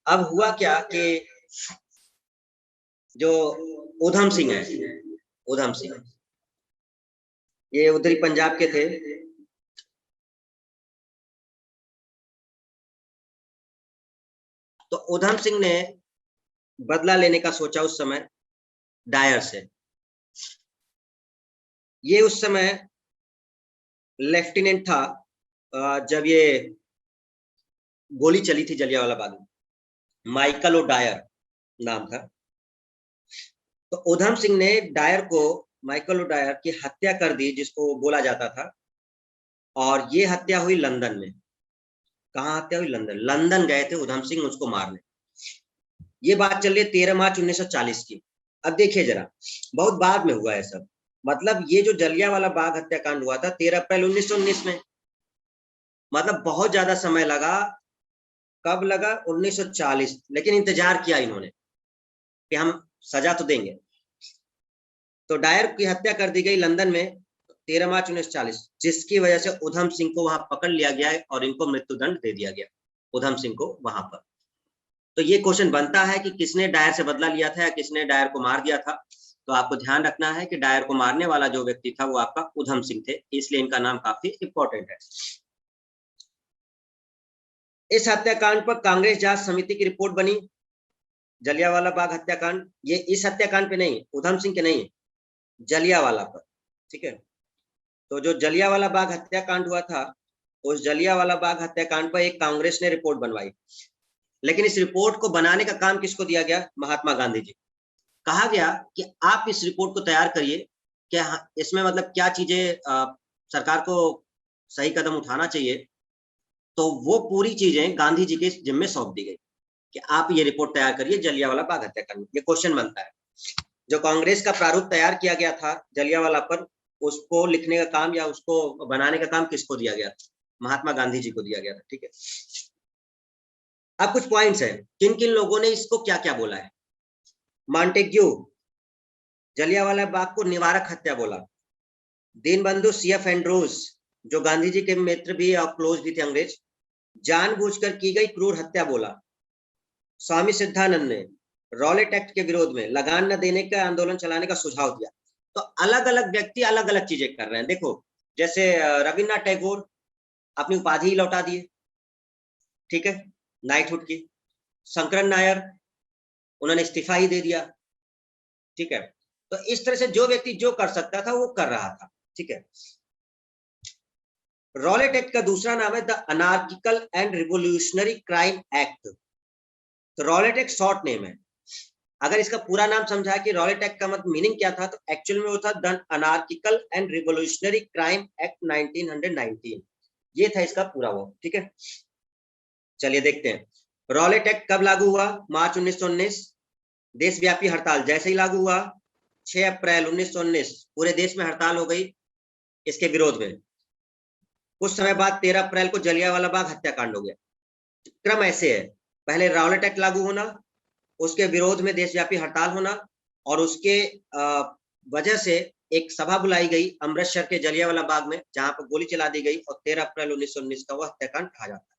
अब हुआ क्या कि जो उधम सिंह है, उधम सिंह, ये उधरी पंजाब के थे। तो उधम सिंह ने बदला लेने का सोचा उस समय डायर से। ये उस समय लेफ्टिनेंट था जब ये गोली चली थी जलियांवाला बाग में, माइकल ओ डायर नाम था। तो उधम सिंह ने डायर को, माइकल ओ डायर की हत्या कर दी, जिसको बोला जाता था, और ये हत्या हुई लंदन में। कहाँ हत्या हुई, लंदन, लंदन गए थे उधम सिंह उसको मारने। ये बात चल रही है 13 मार्च 1940 की। अब देखिए जरा, बहुत बाद में हुआ है सब, मतलब ये जो जलियांवाला बाग हत्याकांड हुआ था 13 अप्रैल 1919 में, मतलब बहुत ज्यादा समय लगा। कब लगा, 1940, लेकिन इंतजार किया इन्होंने कि हम सजा तो देंगे। तो डायर की हत्या कर दी गई लंदन में 13 मार्च 1940, जिसकी वजह से उधम सिंह को वहां पकड़ लिया गया और इनको मृत्युदंड दे दिया गया, उधम सिंह को वहां पर। तो ये क्वेश्चन बनता है कि किसने डायर से बदला लिया था या किसने डायर को मार दिया था। तो आपको ध्यान रखना है कि डायर को मारने वाला जो व्यक्ति था वो आपका उधम सिंह थे, इसलिए इनका नाम काफी इंपॉर्टेंट है। इस हत्याकांड पर कांग्रेस जांच समिति की रिपोर्ट बनी, जलियांवाला बाग हत्याकांड। ये इस हत्याकांड पे नहीं, उधम सिंह के नहीं, जलियांवाला पर, ठीक है। तो जो जलियांवाला बाग हत्याकांड हुआ था, उस जलियांवाला बाग हत्याकांड पर एक कांग्रेस ने रिपोर्ट बनवाई, लेकिन इस रिपोर्ट को बनाने का काम किसको दिया गया? महात्मा गांधी जी। कहा गया कि आप इस रिपोर्ट को तैयार करिए, क्या इसमें मतलब क्या चीजें सरकार को सही कदम उठाना चाहिए। तो वो पूरी चीजें गांधी जी के जिम्मे सौंप दी गई कि आप ये रिपोर्ट तैयार करिए जलियांवाला बाग हत्याकांड। ये क्वेश्चन बनता है, जो कांग्रेस का प्रारूप तैयार किया गया था जलियांवाला पर, उसको लिखने का काम या उसको बनाने का काम किसको दिया गया था? महात्मा गांधी जी को दिया गया था, ठीक है। अब कुछ पॉइंट्स हैं, किन किन लोगों ने इसको क्या क्या बोला है। मॉन्टेग्यू जलियांवाला बाग को निवारक हत्या बोला। दीनबंधु CF एंड्रूज, जो गांधी जी के मित्र भी और क्लोज भी थे अंग्रेज, जानबूझकर की गई क्रूर हत्या बोला। स्वामी सिद्धानंद ने रॉलेट एक्ट के विरोध में लगान न देने का आंदोलन चलाने का सुझाव दिया। तो अलग अलग व्यक्ति अलग अलग चीजें कर रहे हैं। देखो, जैसे रविन्द्रनाथ टैगोर अपनी उपाधि ही लौटा दिए, ठीक है, नाइटहुड की। शंकरन नायर, उन्होंने इस्तीफा ही दे दिया, ठीक है। तो इस तरह से जो व्यक्ति जो कर सकता था वो कर रहा था, ठीक है। रॉलेट एक्ट का दूसरा नाम है the anarchical and revolutionary crime act. तो रॉलेट एक्ट शॉर्ट नेम है। अगर इसका पूरा नाम समझा कि रॉलेट एक्ट का मतलब मीनिंग क्या था, तो एक्चुअल में वो था the anarchical and revolutionary crime act 1919। ये था इसका पूरा वो, ठीक है। चलिए देखते हैं रॉलेट एक्ट कब लागू हुआ। मार्च 1919। देशव्यापी हड़ताल जैसे ही लागू हुआ, 6 अप्रैल 1919 पूरे देश में हड़ताल हो गई इसके विरोध में। कुछ समय बाद 13 अप्रैल को जलियांवाला बाग हत्याकांड हो गया। क्रम ऐसे है, पहले रॉलेट एक्ट लागू होना, उसके विरोध में देशव्यापी हड़ताल होना, और उसके वजह से एक सभा बुलाई गई अमृतसर के जलियांवाला बाग में, जहां पर गोली चला दी गई, और 13 अप्रैल 1919 का वो हत्याकांड कहा जाता है।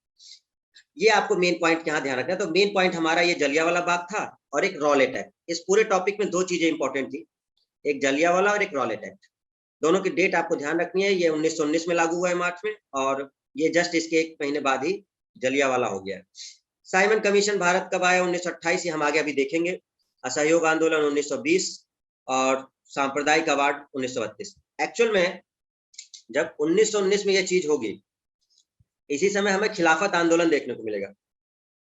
ये आपको मेन पॉइंट यहाँ ध्यान रखना है। तो मेन पॉइंट हमारा ये जलियांवाला बाग था और एक रॉलेट एक्ट। इस पूरे टॉपिक में दो चीजें इंपॉर्टेंट थी, एक जलियांवाला और एक रॉलेट एक्ट। दोनों की डेट आपको ध्यान रखनी है। ये 1919 में लागू हुआ है मार्च में, और ये जस्ट इसके एक महीने बाद ही जलियांवाला हो गया है। साइमन कमीशन भारत कब आया? 1928, ये हम आगे अभी देखेंगे। असहयोग आंदोलन 1920, और सांप्रदायिक अवार्ड 1932। एक्चुअल में जब 1919 में ये चीज होगी, इसी समय हमें खिलाफत आंदोलन देखने को मिलेगा,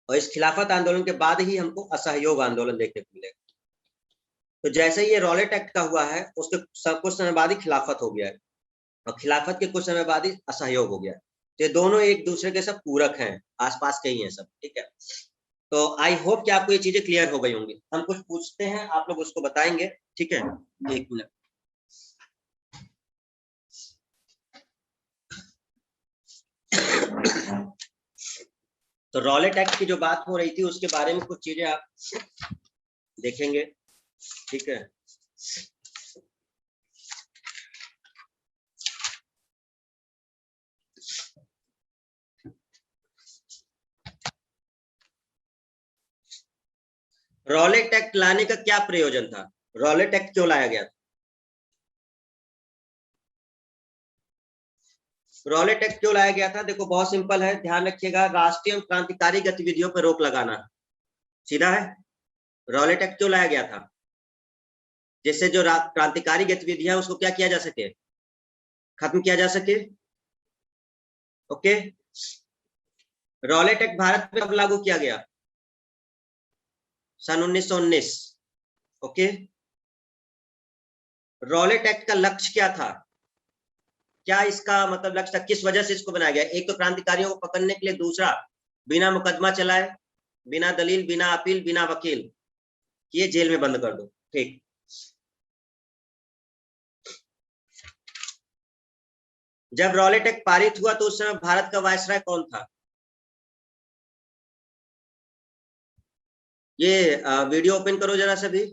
और इस खिलाफत आंदोलन के बाद ही हमको असहयोग आंदोलन देखने को मिलेगा। तो जैसे ये रॉलेट एक्ट का हुआ है, उसके कुछ समय बाद ही खिलाफत हो गया है, और खिलाफत के कुछ समय बाद ही असहयोग हो गया है। तो ये दोनों एक दूसरे के सब पूरक हैं, आसपास के ही हैं सब, ठीक है। तो आई होप कि आपको ये चीजें क्लियर हो गई होंगी। हम कुछ पूछते हैं, आप लोग उसको बताएंगे, ठीक है। एक मिनट। तो रॉलेट एक्ट की जो बात हो रही थी, उसके बारे में कुछ चीजें आप देखेंगे, ठीक है। रॉलेट एक्ट लाने का क्या प्रयोजन था? रॉलेट एक्ट क्यों लाया गया था? रॉलेट एक्ट क्यों लाया गया था? देखो बहुत सिंपल है, ध्यान रखिएगा। राष्ट्रीय एवं क्रांतिकारी गतिविधियों पर रोक लगाना, सीधा है। रॉलेट एक्ट क्यों लाया गया था? जिससे जो क्रांतिकारी गतिविधियां उसको क्या किया जा सके, खत्म किया जा सके, ओके। रॉलेट एक्ट भारत में कब लागू किया गया? सन 1919, ओके। रॉलेट एक्ट का लक्ष्य क्या था? क्या इसका मतलब लक्ष्य था, किस वजह से इसको बनाया गया? एक तो क्रांतिकारियों को पकड़ने के लिए, दूसरा बिना मुकदमा चलाए, बिना दलील, बिना अपील, बिना वकील, ये जेल में बंद कर दो, ठीक। जब रॉलेट एक्ट पारित हुआ तो उस समय भारत का वायसराय कौन था? ये वीडियो ओपन करो जरा सा भी।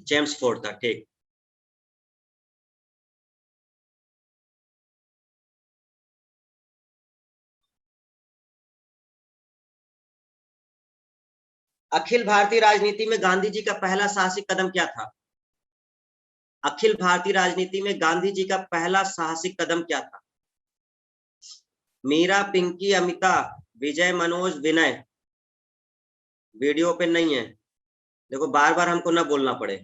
चेम्सफोर्ड था, ठीक। अखिल भारतीय राजनीति में गांधी जी का पहला साहसिक कदम क्या था? अखिल भारतीय राजनीति में गांधी जी का पहला साहसिक कदम क्या था? मीरा, पिंकी, अमिता, विजय, मनोज, विनय। वीडियो पे नहीं है, देखो बार बार हमको ना बोलना पड़े।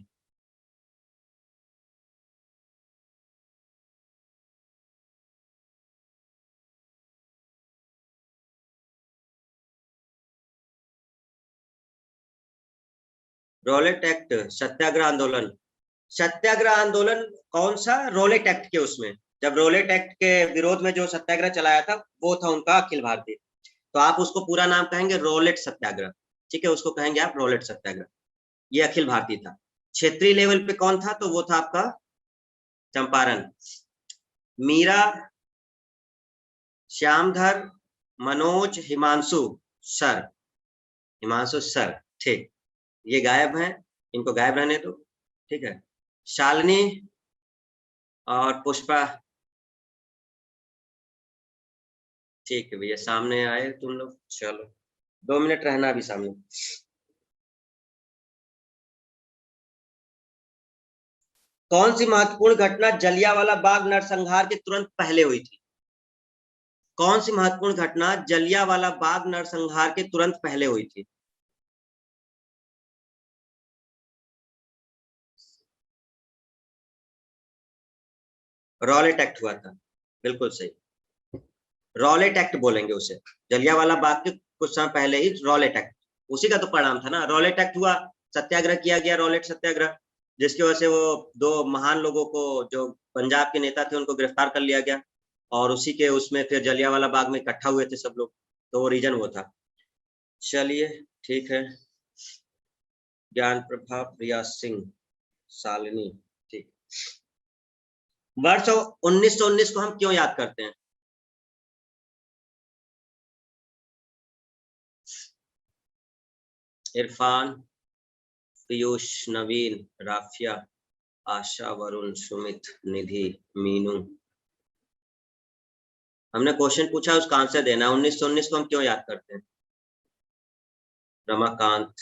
रॉलेट एक्ट, सत्याग्रह आंदोलन। सत्याग्रह आंदोलन कौन सा? रॉलेट एक्ट के उसमें, जब रॉलेट एक्ट के विरोध में जो सत्याग्रह चलाया था वो था उनका अखिल भारतीय। तो आप उसको पूरा नाम कहेंगे रॉलेट सत्याग्रह, ठीक है, उसको कहेंगे आप रॉलेट सत्याग्रह। ये अखिल भारतीय था। क्षेत्रीय लेवल पे कौन था? तो वो था आपका चंपारण। मीरा, श्यामधर, मनोज, हिमांशु सर। हिमांशु सर, ठीक। ये गायब हैं, इनको गायब रहने दो, ठीक है। शालिनी और पुष्पा, ठीक है भैया, सामने आए तुम लोग, चलो 2 मिनट रहना अभी सामने। कौन सी महत्वपूर्ण घटना जलियांवाला बाग नरसंहार के तुरंत पहले हुई थी? कौन सी महत्वपूर्ण घटना जलियांवाला बाग नरसंहार के तुरंत पहले हुई थी? रॉलेट एक्ट हुआ था, बिल्कुल सही। रॉलेट एक्ट बोलेंगे उसे। जलियांवाला बाग के कुछ समय पहले ही रॉलेट एक्ट, उसी का तो परिणाम था ना, रॉलेट एक्ट हुआ, सत्याग्रह किया गया, रॉलेट सत्याग्रह, जिसकी वजह से वो 2 महान लोगों को, जो पंजाब के नेता थे, उनको गिरफ्तार कर लिया गया, और उसी के उसमें फिर जलियांवाला बाग में इकट्ठा हुए थे सब लोग, तो वो रीजन वो था। चलिए ठीक है। ज्ञान प्रभा, प्रिया सिंह, शालिनी, ठीक। वर्ष 1919 को हम क्यों याद करते हैं? इरफान, पीयूष, नवीन, राफिया, आशा, वरुण, सुमित, निधि, मीनू। हमने क्वेश्चन पूछा, उसका आंसर देना। 1919 को हम क्यों याद करते हैं? रमाकांत,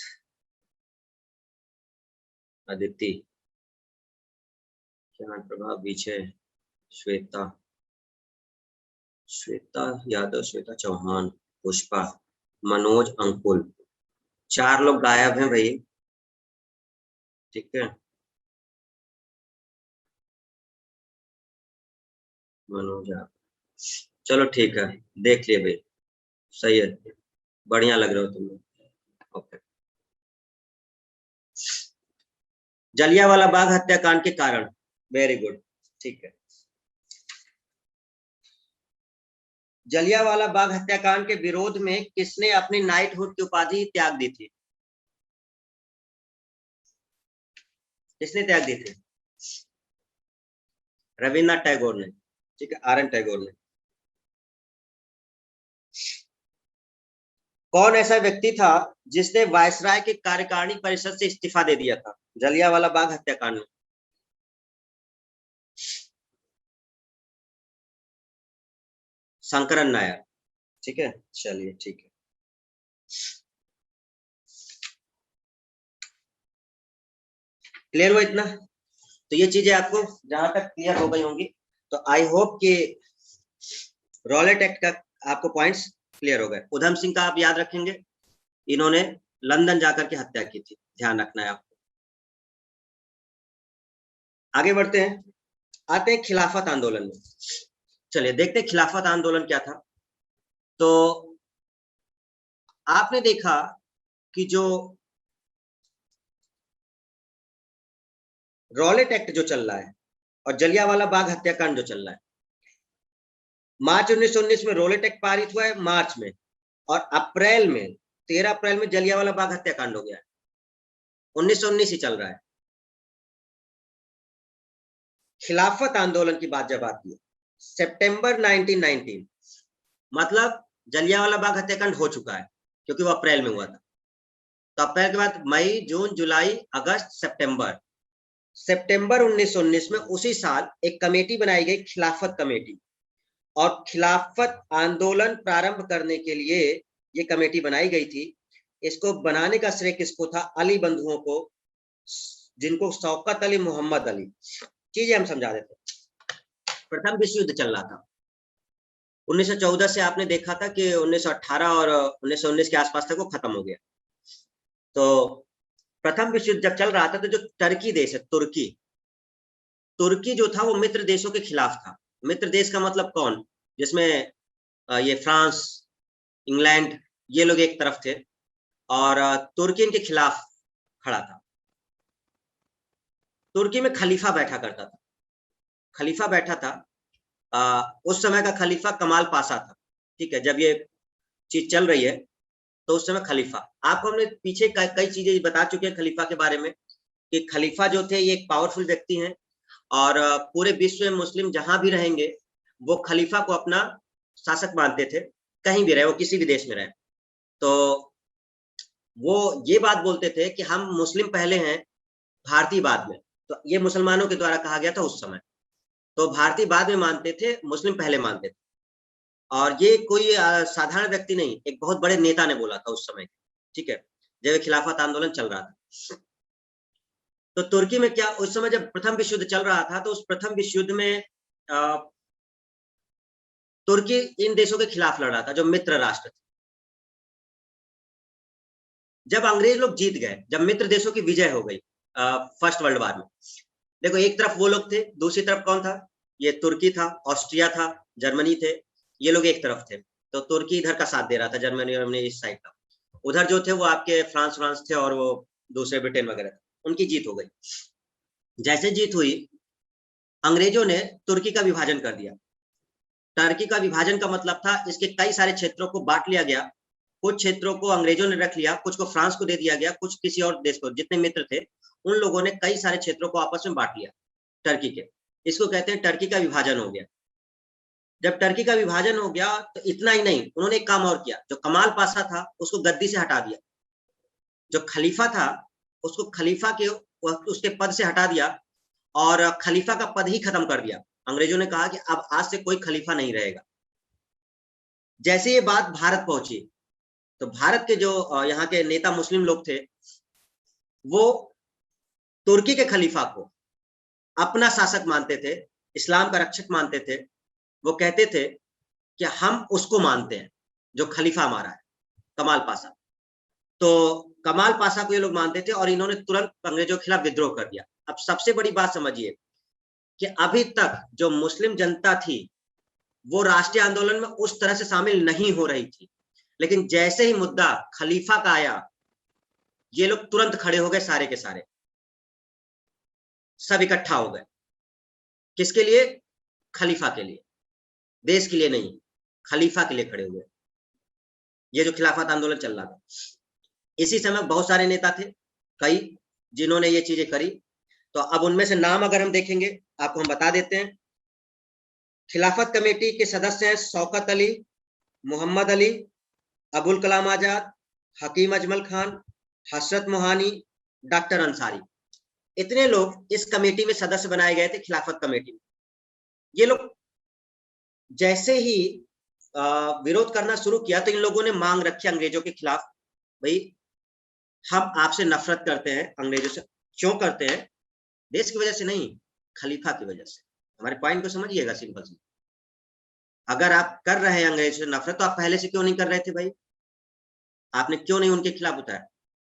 अदिति, ज्ञान प्रभा, विजय, श्वेता, श्वेता यादव, श्वेता चौहान, पुष्पा, मनोज, अंकुल। 4 लोग गायब हैं भाई, ठीक है। मनोज, चलो ठीक है, देख लिए भाई, सही है, बढ़िया लग रहे हो तुम लोग। ओके। जलियांवाला बाग हत्याकांड के कारण, वेरी गुड, ठीक है। जलियांवाला बाग हत्याकांड के विरोध में किसने अपनी नाइटहुड की उपाधि त्याग दी थी? किसने त्याग दी थी? रविन्द्रनाथ टैगोर ने, ठीक है, आर एन टैगोर ने। कौन ऐसा व्यक्ति था जिसने वायसराय के कार्यकारिणी परिषद से इस्तीफा दे दिया था जलियांवाला बाग हत्याकांड में? शंकरन नायर, ठीक है, चलिए ठीक है। क्लियर हुआ इतना? तो ये चीजें आपको जहां तक क्लियर हो गई होंगी, तो आई होप कि रॉलेट एक्ट का आपको पॉइंट्स क्लियर हो गए। उधम सिंह का आप याद रखेंगे, इन्होंने लंदन जाकर के हत्या की थी, ध्यान रखना है आपको। आगे बढ़ते हैं, आते हैं खिलाफत आंदोलन में। चलिए देखते हैं खिलाफत आंदोलन क्या था। तो आपने देखा कि जो रॉलेट एक्ट जो चल रहा है और जलियांवाला बाग हत्याकांड जो चल रहा है, मार्च 1919 में रॉलेट एक्ट पारित हुआ है, मार्च में, और अप्रैल में 13 अप्रैल में जलियांवाला बाग हत्याकांड हो गया है। 1919 ही चल रहा है। खिलाफत आंदोलन की बात जब आती है, सितंबर 1919, मतलब जलियांवाला बाग हत्याकांड हो चुका है, क्योंकि वो अप्रैल में हुआ था। तो अप्रैल के बाद मई, जून, जुलाई, अगस्त, सितंबर। सितंबर 1919 में उसी साल एक कमेटी बनाई गई, खिलाफत कमेटी, और खिलाफत आंदोलन प्रारंभ करने के लिए ये कमेटी बनाई गई थी। इसको बनाने का श्रेय किसको था? अली बंधुओं को, जिनको शौकत अली, मोहम्मद अली। चीजें हम समझा देते हैं। प्रथम विश्व युद्ध चल रहा था 1914 से, आपने देखा था कि 1918 और 1919 के आसपास तक वो खत्म हो गया। तो प्रथम विश्व युद्ध जब चल रहा था तो जो टर्की देश है, तुर्की जो था वो मित्र देशों के खिलाफ था। मित्र देश का मतलब कौन? जिसमें ये फ्रांस, इंग्लैंड, ये लोग एक तरफ थे और तुर्की इनके खिलाफ खड़ा था। तुर्की में खलीफा बैठा करता था, खलीफा बैठा था। उस समय का खलीफा कमाल पाशा था। ठीक है, जब ये चीज चल रही है तो उस समय खलीफा, आपको हमने पीछे कई चीजें बता चुके हैं खलीफा के बारे में, कि खलीफा जो थे ये एक पावरफुल व्यक्ति हैं और पूरे विश्व में मुस्लिम जहां भी रहेंगे वो खलीफा को अपना शासक मानते थे, कहीं भी रहे, वो किसी भी देश में रहे। तो वो ये बात बोलते थे कि हम मुस्लिम पहले हैं, भारतीय बाद में। तो ये मुसलमानों के द्वारा कहा गया था उस समय। तो भारतीय बाद में मानते थे, मुस्लिम पहले मानते थे। और ये कोई साधारण व्यक्ति नहीं, एक बहुत बड़े नेता ने बोला था उस समय। ठीक है, जब खिलाफत आंदोलन चल रहा था। तो तुर्की में क्या, उस समय जब प्रथम विश्व युद्ध चल रहा था तो उस प्रथम विश्व युद्ध में तुर्की इन देशों के खिलाफ लड़ रहा था जो मित्र राष्ट्र थे। जब अंग्रेज लोग जीत गए, जब मित्र देशों की विजय हो गई फर्स्ट वर्ल्ड वॉर में, देखो एक तरफ वो लोग थे, दूसरी तरफ कौन था? ये तुर्की था, ऑस्ट्रिया था, जर्मनी थे, ये लोग एक तरफ थे। तो तुर्की इधर का साथ दे रहा था, जर्मनी इस साइड का। उधर जो थे वो आपके फ्रांस थे और वो दूसरे ब्रिटेन वगैरह थे। उनकी जीत हो गई। जैसे जीत हुई, अंग्रेजों ने तुर्की का विभाजन कर दिया। टर्की का विभाजन का मतलब था इसके कई सारे क्षेत्रों को बांट लिया गया। कुछ क्षेत्रों को अंग्रेजों ने रख लिया, कुछ को फ्रांस को दे दिया गया, कुछ किसी और देश को। जितने मित्र थे उन लोगों ने कई सारे क्षेत्रों को आपस में बांट लिया टर्की के। इसको कहते हैं टर्की का विभाजन हो गया। जब टर्की का विभाजन हो गया तो इतना ही नहीं, उन्होंने एक काम और किया। जो कमाल पाशा था उसको गद्दी से हटा दिया, जो खलीफा था उसको खलीफा के उसके पद से हटा दिया और खलीफा का पद ही खत्म कर दिया। अंग्रेजों ने कहा कि अब आज से कोई खलीफा नहीं रहेगा। जैसे ये बात भारत पहुंची तो भारत के जो यहाँ के नेता मुस्लिम लोग थे वो तुर्की के खलीफा को अपना शासक मानते थे, इस्लाम का रक्षक मानते थे। वो कहते थे कि हम उसको मानते हैं जो खलीफा हमारा है, कमाल पाशा। तो कमाल पाशा को ये लोग मानते थे और इन्होंने तुरंत अंग्रेजों के खिलाफ विद्रोह कर दिया। अब सबसे बड़ी बात समझिए कि अभी तक जो मुस्लिम जनता थी वो राष्ट्रीय आंदोलन में उस तरह से शामिल नहीं हो रही थी, लेकिन जैसे ही मुद्दा खलीफा का आया ये लोग तुरंत खड़े हो गए, सारे के सारे सब इकट्ठा हो गए। किसके लिए? खलीफा के लिए, देश के लिए नहीं, खलीफा के लिए खड़े हुए। ये जो खिलाफत आंदोलन चल रहा था, इसी समय बहुत सारे नेता थे कई जिन्होंने ये चीजें करी। तो अब उनमें से नाम अगर हम देखेंगे आपको हम बता देते हैं। खिलाफत कमेटी के सदस्य हैं शौकत अली, मोहम्मद अली, अबुल कलाम आजाद, हकीम अजमल खान, हसरत मोहानी, डॉक्टर अंसारी। इतने लोग इस कमेटी में सदस्य बनाए गए थे, खिलाफत कमेटी में। ये लोग जैसे ही विरोध करना शुरू किया तो इन लोगों ने मांग रखी अंग्रेजों के खिलाफ, भाई हम आपसे नफरत करते हैं, अंग्रेजों से। क्यों करते हैं? देश की वजह से नहीं, खलीफा की वजह से। हमारे पॉइंट को समझिएगा सिंपल सी। अगर आप कर रहे हैं अंग्रेजों से नफरत तो आप पहले से क्यों नहीं कर रहे थे भाई? आपने क्यों नहीं उनके खिलाफ उठाया?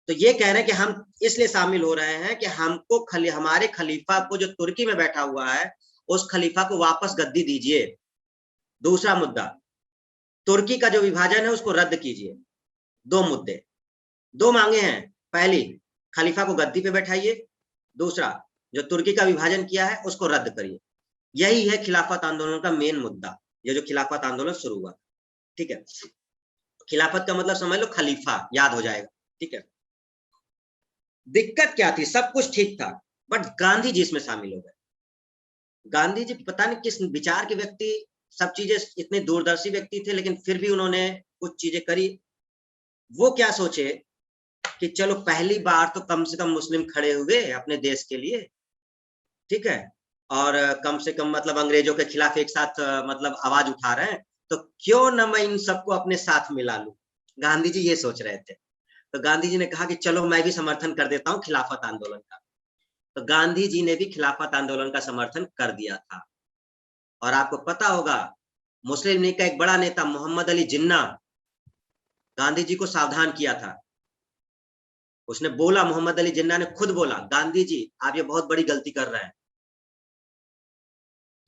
तो ये कह रहे हैं कि हम इसलिए शामिल हो रहे हैं कि हमको हमारे खलीफा को जो तुर्की में बैठा हुआ है उस खलीफा को वापस गद्दी दीजिए। दूसरा मुद्दा, तुर्की का जो विभाजन है उसको रद्द कीजिए। दो मुद्दे, दो मांगे हैं। पहली, खलीफा को गद्दी पे बैठाइए। दूसरा, जो तुर्की का विभाजन किया है उसको रद्द करिए। यही है खिलाफत आंदोलन का मेन मुद्दा, ये जो खिलाफत आंदोलन शुरू हुआ। ठीक है, खिलाफत का मतलब समझ लो खलीफा, याद हो जाएगा। ठीक है, दिक्कत क्या थी? सब कुछ ठीक था बट गांधी जी इसमें शामिल हो गए। गांधी जी पता नहीं किस विचार के व्यक्ति, सब चीजें इतने दूरदर्शी व्यक्ति थे लेकिन फिर भी उन्होंने कुछ चीजें करी। वो क्या सोचे कि चलो पहली बार तो कम से कम मुस्लिम खड़े हुए अपने देश के लिए, ठीक है, और कम से कम मतलब अंग्रेजों के खिलाफ एक साथ मतलब आवाज उठा रहे हैं, तो क्यों न मैं इन सबको अपने साथ मिला लूं। गांधी जी ये सोच रहे थे। तो गांधी जी ने कहा कि चलो मैं भी समर्थन कर देता हूं खिलाफत आंदोलन का। तो गांधी जी ने भी खिलाफत आंदोलन का समर्थन कर दिया था। और आपको पता होगा, मुस्लिम लीग का एक बड़ा नेता मोहम्मद अली जिन्ना गांधी जी को सावधान किया था। उसने बोला, मोहम्मद अली जिन्ना ने खुद बोला, गांधी जी आप ये बहुत बड़ी गलती कर रहे हैं।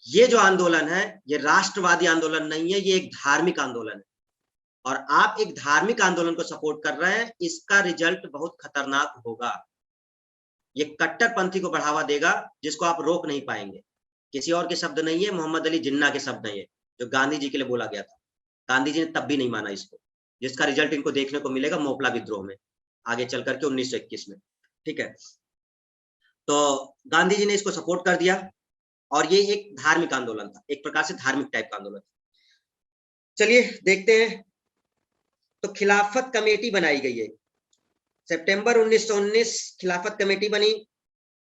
ये जो आंदोलन है ये राष्ट्रवादी आंदोलन नहीं है, ये एक धार्मिक आंदोलन है, और आप एक धार्मिक आंदोलन को सपोर्ट कर रहे हैं, इसका रिजल्ट बहुत खतरनाक होगा। ये कट्टरपंथी को बढ़ावा देगा जिसको आप रोक नहीं पाएंगे। किसी और के शब्द नहीं है, मोहम्मद अली जिन्ना के शब्द नहीं है, जो गांधी जी के लिए बोला गया था। गांधी जी ने तब भी नहीं माना इसको, जिसका रिजल्ट इनको देखने को मिलेगा मोपला विद्रोह में, आगे चल करके 1921 में, ठीक है। तो गांधी जी ने इसको सपोर्ट कर दिया, और ये एक धार्मिक आंदोलन था, एक प्रकार से धार्मिक टाइप का आंदोलन। चलिए देखते हैं। तो खिलाफत कमेटी बनाई गई है, सितंबर 1919 खिलाफत कमेटी बनी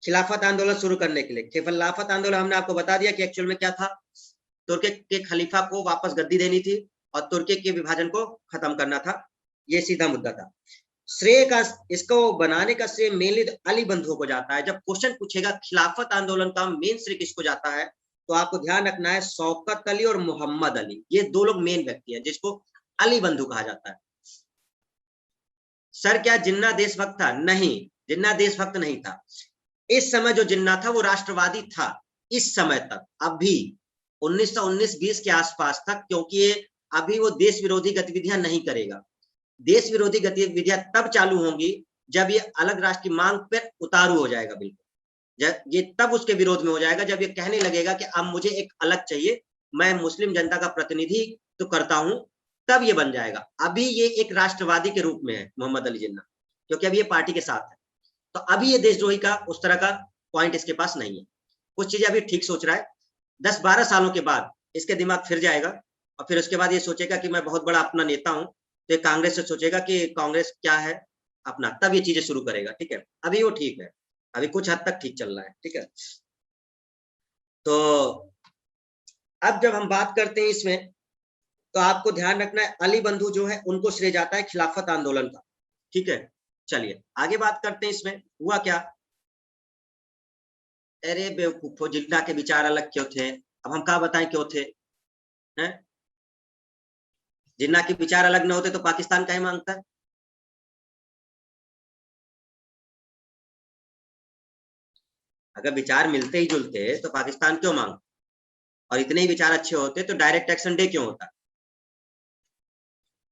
खिलाफत आंदोलन शुरू करने के लिए। खिलाफत आंदोलन हमने आपको बता दिया कि एक्चुअल में क्या था। तुर्की के खलीफा को वापस गद्दी देनी थी और तुर्की के विभाजन को खत्म करना था, ये सीधा मुद्दा था। श्रेय का, इसको बनाने का श्रेय मेनली अली बंधुओं को जाता है। जब क्वेश्चन पूछेगा खिलाफत आंदोलन का मेन श्रेय किसको जाता है, तो आपको ध्यान रखना है शौकत अली और मोहम्मद अली, ये दो लोग मेन व्यक्ति हैं जिसको अली बंधु कहा जाता है। सर क्या जिन्ना देशभक्त था? नहीं, जिन्ना देशभक्त नहीं था। इस समय जो जिन्ना था वो राष्ट्रवादी था, इस समय तक, अभी 1919-20 के आसपास तक, क्योंकि ये अभी वो देश विरोधी गतिविधियां नहीं करेगा। देश विरोधी गतिविधियां तब चालू होंगी जब ये अलग राष्ट्र की मांग पर उतारू हो जाएगा, बिल्कुल ये तब उसके विरोध में हो जाएगा जब ये कहने लगेगा कि अब मुझे एक अलग चाहिए, मैं मुस्लिम जनता का प्रतिनिधित्व तो करता हूं, तब ये बन जाएगा। अभी ये एक राष्ट्रवादी के रूप में है मोहम्मद अली जिन्ना, क्योंकि अभी ये पार्टी के साथ है। तो अभी ये देशद्रोही का उस तरह का पॉइंट इसके पास नहीं है। कुछ चीजें अभी ठीक सोच रहा है, 10-12 सालों के बाद इसके दिमाग फिर जाएगा, और फिर उसके बाद ये सोचेगा कि मैं बहुत बड़ा अपना नेता हूं, तो ये कांग्रेस से सोचेगा कि कांग्रेस क्या है अपना, तब ये चीजें शुरू करेगा, ठीक है। अभी वो ठीक है, अभी कुछ हद तक ठीक चल रहा है, ठीक है। तो अब जब हम बात करते हैं इसमें, तो आपको ध्यान रखना है अली बंधु जो है उनको श्रेय जाता है खिलाफत आंदोलन का, ठीक है। चलिए आगे बात करते हैं। इसमें हुआ क्या? अरे बेवकूफो, जिन्ना के विचार अलग क्यों थे? अब हम क्या बताएं क्यों थे, हैं? जिन्ना के विचार अलग न होते तो पाकिस्तान काहे मांगता है? अगर विचार मिलते ही जुलते तो पाकिस्तान क्यों मांगता? और इतने ही विचार अच्छे होते तो डायरेक्ट एक्शन डे क्यों होता?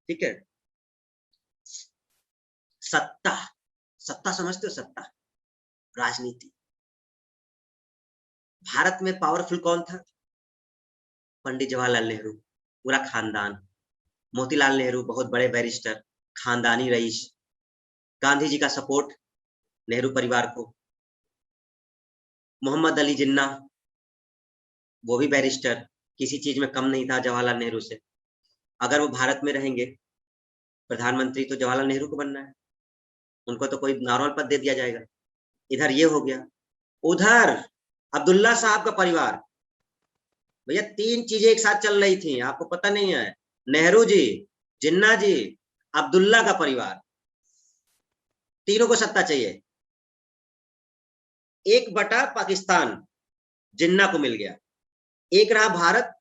ठीक है। सत्ता, सत्ता समझते हो? सत्ता, राजनीति। भारत में पावरफुल कौन था? पंडित जवाहरलाल नेहरू, पूरा खानदान। मोतीलाल नेहरू बहुत बड़े बैरिस्टर, खानदानी रईस। गांधी जी का सपोर्ट नेहरू परिवार को। मोहम्मद अली जिन्ना, वो भी बैरिस्टर, किसी चीज में कम नहीं था जवाहरलाल नेहरू से। अगर वो भारत में रहेंगे, प्रधानमंत्री तो जवाहरलाल नेहरू को बनना है, उनको तो कोई नॉर्मल पद दे दिया जाएगा। इधर ये हो गया। उधर अब्दुल्ला साहब का परिवार, भैया 3 चीजें एक साथ चल रही थी, आपको पता नहीं है। नेहरू जी, जिन्ना जी, अब्दुल्ला का परिवार, तीनों को सत्ता चाहिए। 1/, पाकिस्तान जिन्ना को मिल गया, 1 रहा भारत,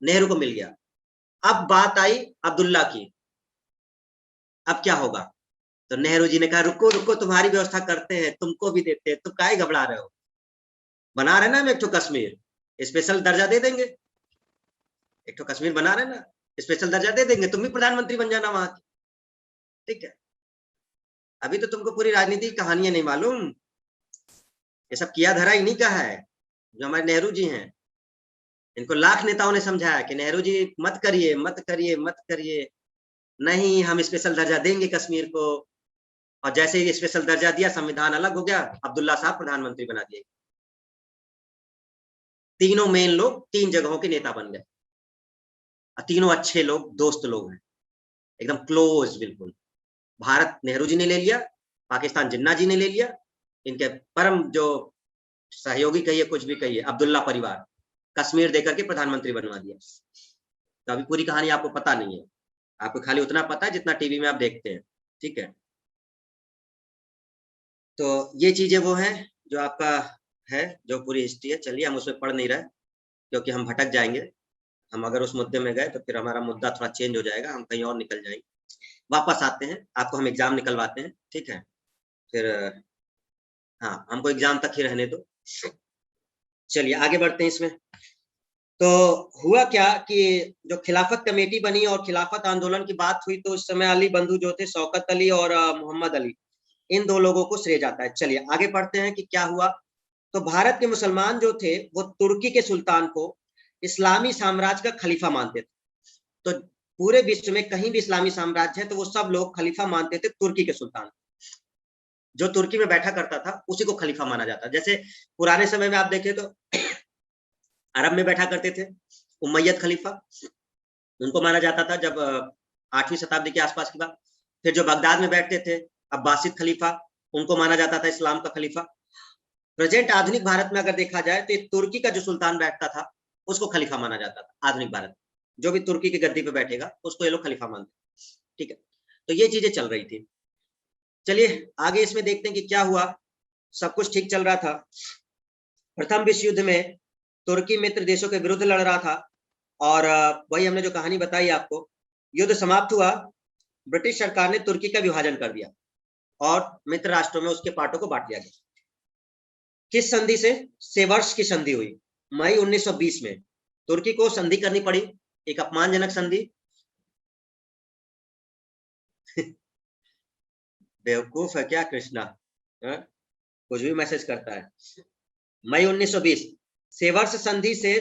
नेहरू को मिल गया। अब बात आई अब्दुल्ला की, अब क्या होगा? तो नेहरू जी ने कहा रुको रुको, तुम्हारी व्यवस्था करते हैं, तुमको भी देते हैं, तुम काहे घबरा रहे हो? बना रहे ना हम एक तो कश्मीर, स्पेशल दर्जा दे देंगे। एक तो कश्मीर बना रहे ना, स्पेशल दर्जा दे देंगे, तुम भी प्रधानमंत्री बन जाना वहां की, ठीक है। अभी तो तुमको पूरी राजनीति की कहानियां नहीं मालूम, ये सब किया धरा इन्हीं का है, जो हमारे नेहरू जी हैं। इनको लाख नेताओं ने समझाया कि नेहरू जी मत करिए मत करिए मत करिए, नहीं हम स्पेशल दर्जा देंगे कश्मीर को। और जैसे ही स्पेशल दर्जा दिया, संविधान अलग हो गया, अब्दुल्ला साहब प्रधानमंत्री बना दिए। तीनों मेन लोग 3 जगहों के नेता बन गए, और तीनों अच्छे लोग, दोस्त लोग हैं, एकदम क्लोज बिल्कुल। भारत नेहरू जी ने ले लिया, पाकिस्तान जिन्ना जी ने ले लिया, इनके परम जो सहयोगी कहिए कुछ भी कहिए अब्दुल्ला परिवार, कश्मीर देकर के प्रधानमंत्री बनवा दिया। तो अभी पूरी कहानी आपको पता नहीं है, आपको खाली उतना पता है जितना टीवी में आप देखते हैं, ठीक है। तो ये चीजें वो हैं जो आपका है, जो पूरी हिस्ट्री है। चलिए हम उसमें पढ़ नहीं रहे क्योंकि हम भटक जाएंगे, हम अगर उस मुद्दे में गए तो फिर हमारा मुद्दा थोड़ा चेंज हो जाएगा, हम कहीं और निकल जाएंगे। वापस आते हैं, आपको हम एग्जाम निकलवाते हैं, ठीक है। फिर हाँ, हमको एग्जाम तक ही रहने दो। चलिए आगे बढ़ते हैं इसमें। तो हुआ क्या कि जो खिलाफत कमेटी बनी और खिलाफत आंदोलन की बात हुई, तो उस समय अली बंधु जो थे, शौकत अली और मोहम्मद अली, इन दो लोगों को श्रेय जाता है। चलिए आगे पढ़ते हैं कि क्या हुआ। तो भारत के मुसलमान जो थे वो तुर्की के सुल्तान को इस्लामी साम्राज्य का खलीफा मानते थे। तो पूरे विश्व में कहीं भी इस्लामी साम्राज्य है तो वो सब लोग खलीफा मानते थे तुर्की के सुल्तान। जो तुर्की में बैठा करता था उसी को खलीफा माना जाता। जैसे पुराने समय में आप देखें तो अरब में बैठा करते थे उमैयद खलीफा, उनको माना जाता था जब 8वीं शताब्दी के आसपास की बात। फिर जो बगदाद में बैठते थे अब्बासिद खलीफा, उनको माना जाता था इस्लाम का खलीफा। प्रेजेंट आधुनिक भारत में अगर देखा जाए तो तुर्की का जो सुल्तान बैठता था उसको खलीफा माना जाता था। आधुनिक भारत जो भी तुर्की की गद्दी पे बैठेगा उसको ये लोग खलीफा मानते, ठीक है। तो ये चीजें चल रही थी। चलिए आगे इसमें देखते हैं कि क्या हुआ। सब कुछ ठीक चल रहा था। प्रथम विश्व युद्ध में तुर्की मित्र देशों के विरुद्ध लड़ रहा था और वही हमने जो कहानी बताई आपको, युद्ध समाप्त हुआ, ब्रिटिश सरकार ने तुर्की का विभाजन कर दिया और मित्र राष्ट्रों में उसके पार्टों को बांट दिया गया। किस संधि से? सेवर्स की संधि हुई मई 1920 में। तुर्की को संधि करनी पड़ी, एक अपमानजनक संधि। बेवकूफ है क्या कृष्णा, कुछ भी मैसेज करता है। मई 1920 सेवर्स संधि से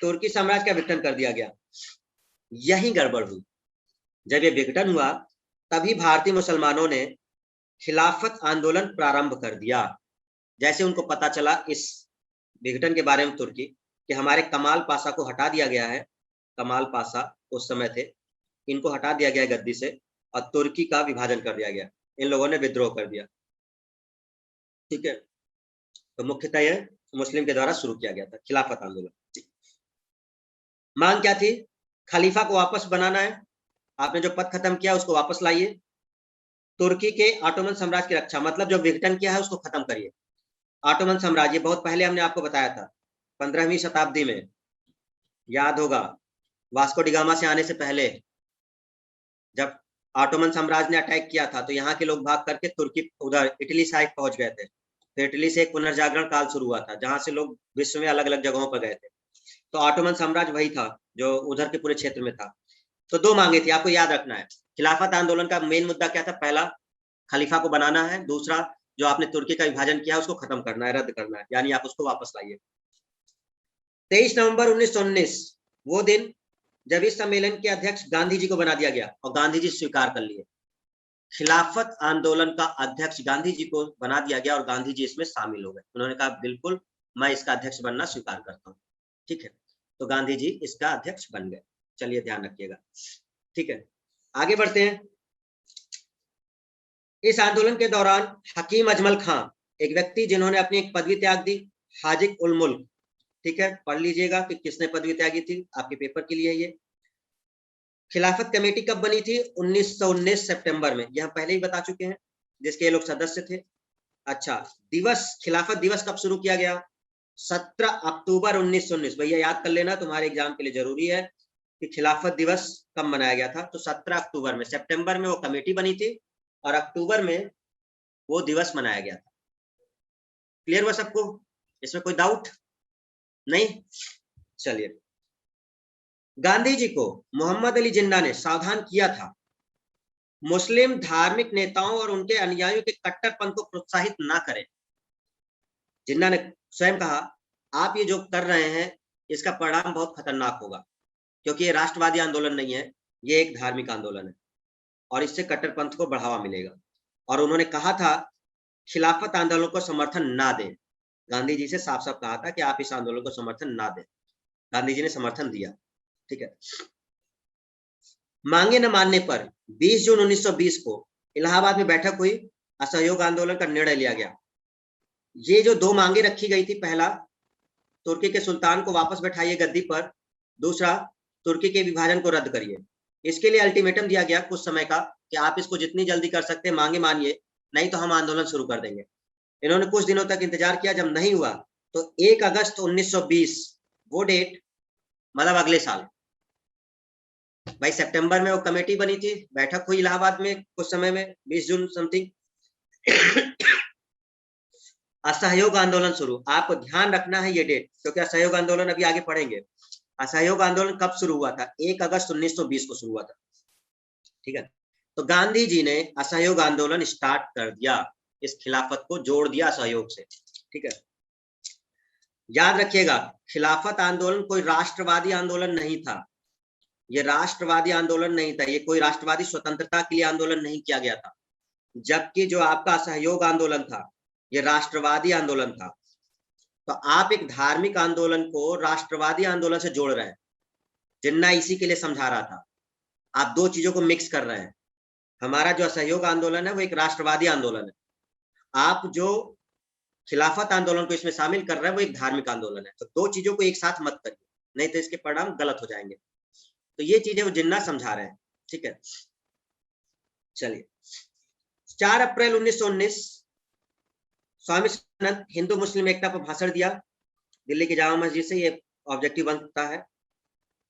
तुर्की साम्राज्य का विघटन कर दिया गया। यही गड़बड़ हुई। जब ये विघटन हुआ तभी भारतीय मुसलमानों ने खिलाफत आंदोलन प्रारंभ कर दिया। जैसे उनको पता चला इस विघटन के बारे में तुर्की कि हमारे कमाल पाशा को हटा दिया गया है, कमाल पाशा उस समय थे, इनको हटा दिया गया गद्दी से और तुर्की का विभाजन कर दिया गया, इन लोगों ने विद्रोह कर दिया, ठीक है। तो मुख्यतः यह मुस्लिम के द्वारा शुरू किया गया था खिलाफत आंदोलन। मांग क्या थी? खलीफा को वापस बनाना है, आपने जो पद खत्म किया उसको वापस लाइए, तुर्की के ऑटोमन साम्राज्य की रक्षा, मतलब जो विघटन किया है उसको खत्म करिए। ऑटोमन साम्राज्य बहुत पहले हमने आपको बताया था, 15वीं शताब्दी में, याद होगा, वास्को डिगामा से आने से पहले जब ऑटोमन साम्राज्य ने अटैक किया था तो यहाँ के लोग भाग करके तुर्की उधर इटली साइड पहुंच गए थे। तो इटली से एक पुनर्जागरण काल शुरू हुआ था जहां से लोग विश्व में अलग अलग जगहों पर गए थे। तो ऑटोमन साम्राज्य वही था जो उधर के पूरे क्षेत्र में था। तो दो मांगे थी, आपको याद रखना है। खिलाफत आंदोलन का मेन मुद्दा क्या था? पहला, खलीफा को बनाना है। दूसरा, जो आपने तुर्की का विभाजन किया उसको खत्म करना है, रद्द करना है, यानी आप उसको वापस लाइए। 23 नवंबर 1919 वो दिन जब इस सम्मेलन के अध्यक्ष गांधी जी को बना दिया गया और गांधी जी स्वीकार कर लिए। खिलाफत आंदोलन का अध्यक्ष गांधी जी को बना दिया गया और गांधी जी इसमें शामिल हो गए। उन्होंने कहा बिल्कुल मैं इसका अध्यक्ष बनना स्वीकार करता हूँ, ठीक है। तो गांधी जी इसका अध्यक्ष बन गए। चलिए ध्यान रखिएगा, ठीक है। आगे बढ़ते हैं। इस आंदोलन के दौरान हकीम अजमल खां, एक व्यक्ति जिन्होंने अपनी एक पदवी त्याग दी, हाजिक उल मुल्क, ठीक है, पढ़ लीजिएगा कि किसने पदवी त्यागी थी, आपके पेपर के लिए ये। खिलाफत कमेटी कब बनी थी? 1919 सितंबर में, यह पहले ही बता चुके हैं, जिसके ये लोग सदस्य थे। अच्छा, दिवस, खिलाफत दिवस कब शुरू किया गया? 17 अक्टूबर 1919। भैया याद कर लेना, तुम्हारे एग्जाम के लिए जरूरी है कि खिलाफत दिवस कब मनाया गया था। तो 17 अक्टूबर में, सितंबर में वो कमेटी बनी थी और अक्टूबर में वो दिवस मनाया गया था। क्लियर हुआ सबको? इसमें कोई डाउट नहीं? चलिए, गांधी जी को मोहम्मद अली जिन्ना ने सावधान किया था मुस्लिम धार्मिक नेताओं और उनके अनुयायियों के कट्टरपंथ को प्रोत्साहित ना करें। जिन्ना ने स्वयं कहा आप ये जो कर रहे हैं इसका परिणाम बहुत खतरनाक होगा, क्योंकि ये राष्ट्रवादी आंदोलन नहीं है, ये एक धार्मिक आंदोलन है और इससे कट्टरपंथ को बढ़ावा मिलेगा। और उन्होंने कहा था खिलाफत आंदोलन को समर्थन ना दें। गांधी जी से साफ साफ कहा था कि आप इस आंदोलन को समर्थन ना दें। गांधी जी ने समर्थन दिया, ठीक है। मांगे न मानने पर 20 जून 1920 को इलाहाबाद में बैठक हुई, असहयोग आंदोलन का निर्णय लिया गया। ये जो 2 मांगे रखी गई थी, पहला, तुर्की के सुल्तान को वापस बैठाइए गद्दी पर, दूसरा, तुर्की के विभाजन को रद्द करिए। इसके लिए अल्टीमेटम दिया गया कुछ समय का कि आप इसको जितनी जल्दी कर सकते हैं मांगे मानिए, नहीं तो हम आंदोलन शुरू कर देंगे। इन्होंने कुछ दिनों तक इंतजार किया, जब नहीं हुआ तो 1 अगस्त 1920, वो डेट मतलब अगले साल, भाई सितंबर में वो कमेटी बनी थी, बैठक हुई इलाहाबाद में कुछ समय में 20 जून समथिंग, असहयोग आंदोलन शुरू। आपको ध्यान रखना है ये डेट, क्योंकि असहयोग आंदोलन अभी आगे पढ़ेंगे। असहयोग आंदोलन कब शुरू हुआ था? 1 अगस्त 1920 को शुरू हुआ था, ठीक है। तो गांधी जी ने असहयोग आंदोलन स्टार्ट कर दिया, इस खिलाफत को जोड़ दिया असहयोग से, ठीक है। याद रखिएगा, खिलाफत आंदोलन कोई राष्ट्रवादी आंदोलन नहीं था, ये राष्ट्रवादी आंदोलन नहीं था, ये कोई राष्ट्रवादी स्वतंत्रता के लिए आंदोलन नहीं किया गया था। जबकि जो आपका असहयोग आंदोलन था, ये राष्ट्रवादी आंदोलन था। तो आप एक धार्मिक आंदोलन को राष्ट्रवादी आंदोलन से जोड़ रहे हैं। जिन्ना इसी के लिए समझा रहा था, आप 2 चीजों को मिक्स कर रहे हैं। हमारा जो असहयोग आंदोलन है वो एक राष्ट्रवादी आंदोलन है, आप जो खिलाफत आंदोलन को इसमें शामिल कर रहे हैं वो एक धार्मिक आंदोलन है। तो 2 चीजों को एक साथ मत करिए, नहीं तो इसके परिणाम गलत हो जाएंगे। तो ये चीजें वो जिन्ना समझा रहे हैं, ठीक है। चलिए, 4 अप्रैल 1919 स्वामी विवेकानंद हिंदू मुस्लिम एकता पर भाषण दिया, दिल्ली की जामा मस्जिद से, ये ऑब्जेक्टिव बनता है।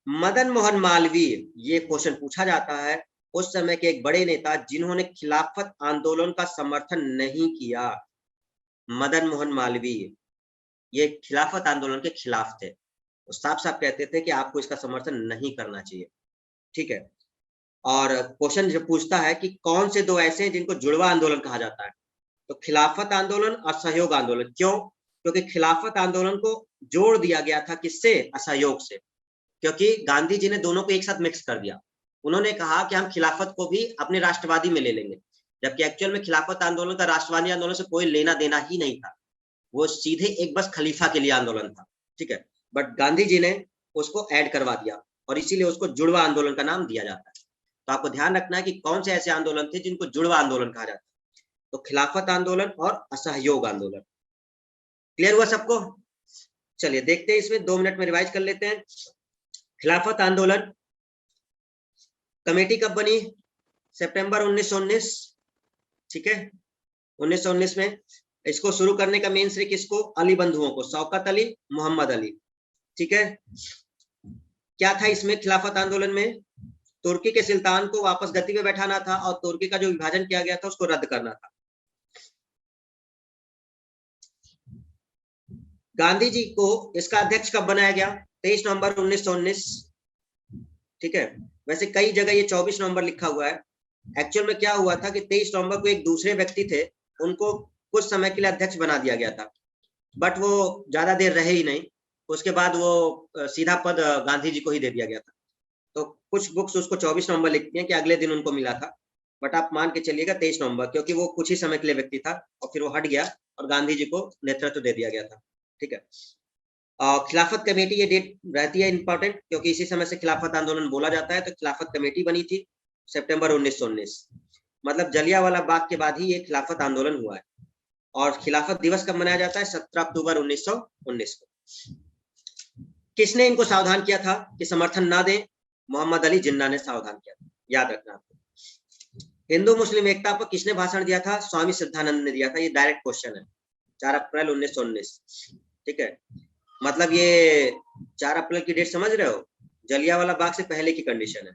मदन मोहन मालवीय, ये क्वेश्चन पूछा जाता है, उस समय के एक बड़े नेता जिन्होंने खिलाफत आंदोलन का समर्थन नहीं किया। मदन मोहन मालवीय ये खिलाफत आंदोलन के खिलाफ थे, वो साफ साफ कहते थे कि आपको इसका समर्थन नहीं करना चाहिए, ठीक है। और क्वेश्चन जो पूछता है कि कौन से 2 ऐसे हैं जिनको जुड़वा आंदोलन कहा जाता है, तो खिलाफत आंदोलन और सहयोग आंदोलन। क्यों? क्योंकि खिलाफत आंदोलन को जोड़ दिया गया था किससे? असहयोग से, क्योंकि गांधी जी ने दोनों को एक साथ मिक्स कर दिया। उन्होंने कहा कि हम खिलाफत को भी अपने राष्ट्रवादी में ले लेंगे, जबकि एक्चुअल में खिलाफत आंदोलन का राष्ट्रवादी आंदोलन से कोई लेना देना ही नहीं था, वो सीधे एक बस खलीफा के लिए आंदोलन था, ठीक है। बट गांधी जी ने उसको ऐड करवा दिया और इसीलिए उसको जुड़वा आंदोलन का नाम दिया जाता है। तो आपको ध्यान रखना है कि कौन से ऐसे आंदोलन थे जिनको जुड़वा आंदोलन कहा जाता है। तो खिलाफत आंदोलन और असहयोग आंदोलन। क्लियर हुआ सबको? चलिए देखते हैं, इसमें 2 मिनट में रिवाइज कर लेते हैं। खिलाफत आंदोलन कमेटी कब बनी? सितंबर 1919, ठीक है। 1919 में इसको शुरू करने का मेन श्रेय किसको? अली बंधुओं को, शौकत अली, मोहम्मद अली, ठीक है। क्या था इसमें खिलाफत आंदोलन में? तुर्की के सुल्तान को वापस गद्दी पे बैठाना था और तुर्की का जो विभाजन किया गया था उसको रद्द करना था। गांधी जी को इसका अध्यक्ष कब बनाया गया? 23 नवंबर 1919, ठीक है। वैसे कई जगह ये 24 नवंबर लिखा हुआ है। एक्चुअल में क्या हुआ था कि 23 नवंबर को एक दूसरे व्यक्ति थे, उनको कुछ समय के लिए अध्यक्ष बना दिया गया था, बट वो ज्यादा देर रहे ही नहीं। उसके बाद वो सीधा पद गांधी जी को ही दे दिया गया था। तो कुछ बुक्स उसको 24 नवंबर लिखती हैं कि अगले दिन उनको मिला था, बट आप मान के चलिएगा 23 नवंबर, क्योंकि वो कुछ ही समय के लिए व्यक्ति था और फिर वो हट गया और गांधी जी को नेतृत्व दे दिया गया था, ठीक है। खिलाफत कमेटी, ये डेट रहती है इंपॉर्टेंट, क्योंकि इसी समय से खिलाफत आंदोलन बोला जाता है। तो खिलाफत कमेटी बनी थी सितंबर 1919, मतलब जलियांवाला बाग के बाद ही ये खिलाफत आंदोलन हुआ है। और खिलाफत दिवस कब मनाया जाता है? 17 अक्टूबर 1919 को। किसने इनको सावधान किया था कि समर्थन ना दें? मोहम्मद अली जिन्ना ने सावधान किया था, याद रखना आपको। हिंदू मुस्लिम एकता पर किसने भाषण दिया था? स्वामी सिद्धानंद ने दिया था। ये डायरेक्ट क्वेश्चन है, 4 अप्रैल 1919, ठीक है। मतलब ये 4 अप्रैल की डेट समझ रहे हो? जलियांवाला बाग से पहले की कंडीशन है।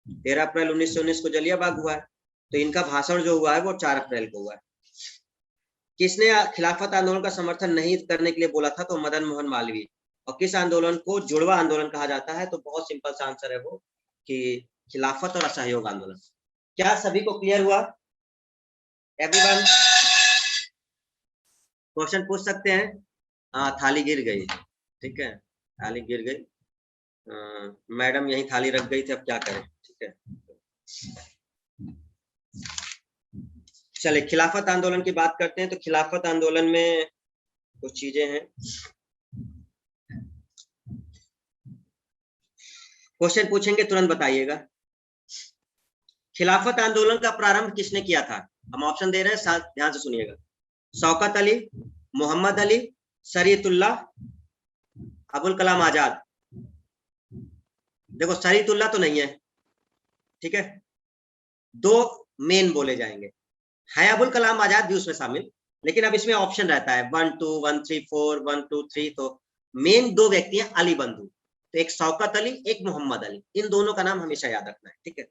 13 अप्रैल 1919 को जलिया बाग हुआ है, तो इनका भाषण जो हुआ है वो 4 अप्रैल को हुआ है। किसने खिलाफत आंदोलन का समर्थन नहीं करने के लिए बोला था? तो मदन मोहन मालवीय। और किस आंदोलन को जुड़वा आंदोलन कहा जाता है? तो बहुत सिंपल सा आंसर है वो, कि खिलाफत और असहयोग आंदोलन। क्या सभी को क्लियर हुआ? एवरीवन क्वेश्चन पूछ सकते हैं? हाँ, थाली गिर गई, ठीक है, थाली गिर गई। मैडम यही थाली रख गई थी, अब क्या करें, ठीक है। चले खिलाफत आंदोलन की बात करते हैं। तो खिलाफत आंदोलन में कुछ चीजें हैं। क्वेश्चन पूछेंगे, तुरंत बताइएगा। खिलाफत आंदोलन का प्रारंभ किसने किया था? हम ऑप्शन दे रहे हैं, साथ ध्यान से सुनिएगा। शौकत अली, मोहम्मद अली, शरीयतुल्लाह, अबुल कलाम आजाद। देखो शरीयतुल्लाह तो नहीं है, ठीक है, दो मेन बोले जाएंगे, है अबुल कलाम आजाद भी उसमें शामिल, लेकिन अब इसमें ऑप्शन रहता है 1 2 1 3 4 1 2 3, तो मेन दो व्यक्ति हैं अली बंधु, तो एक शौकत अली, एक मोहम्मद अली, इन दोनों का नाम हमेशा याद रखना है, ठीक है।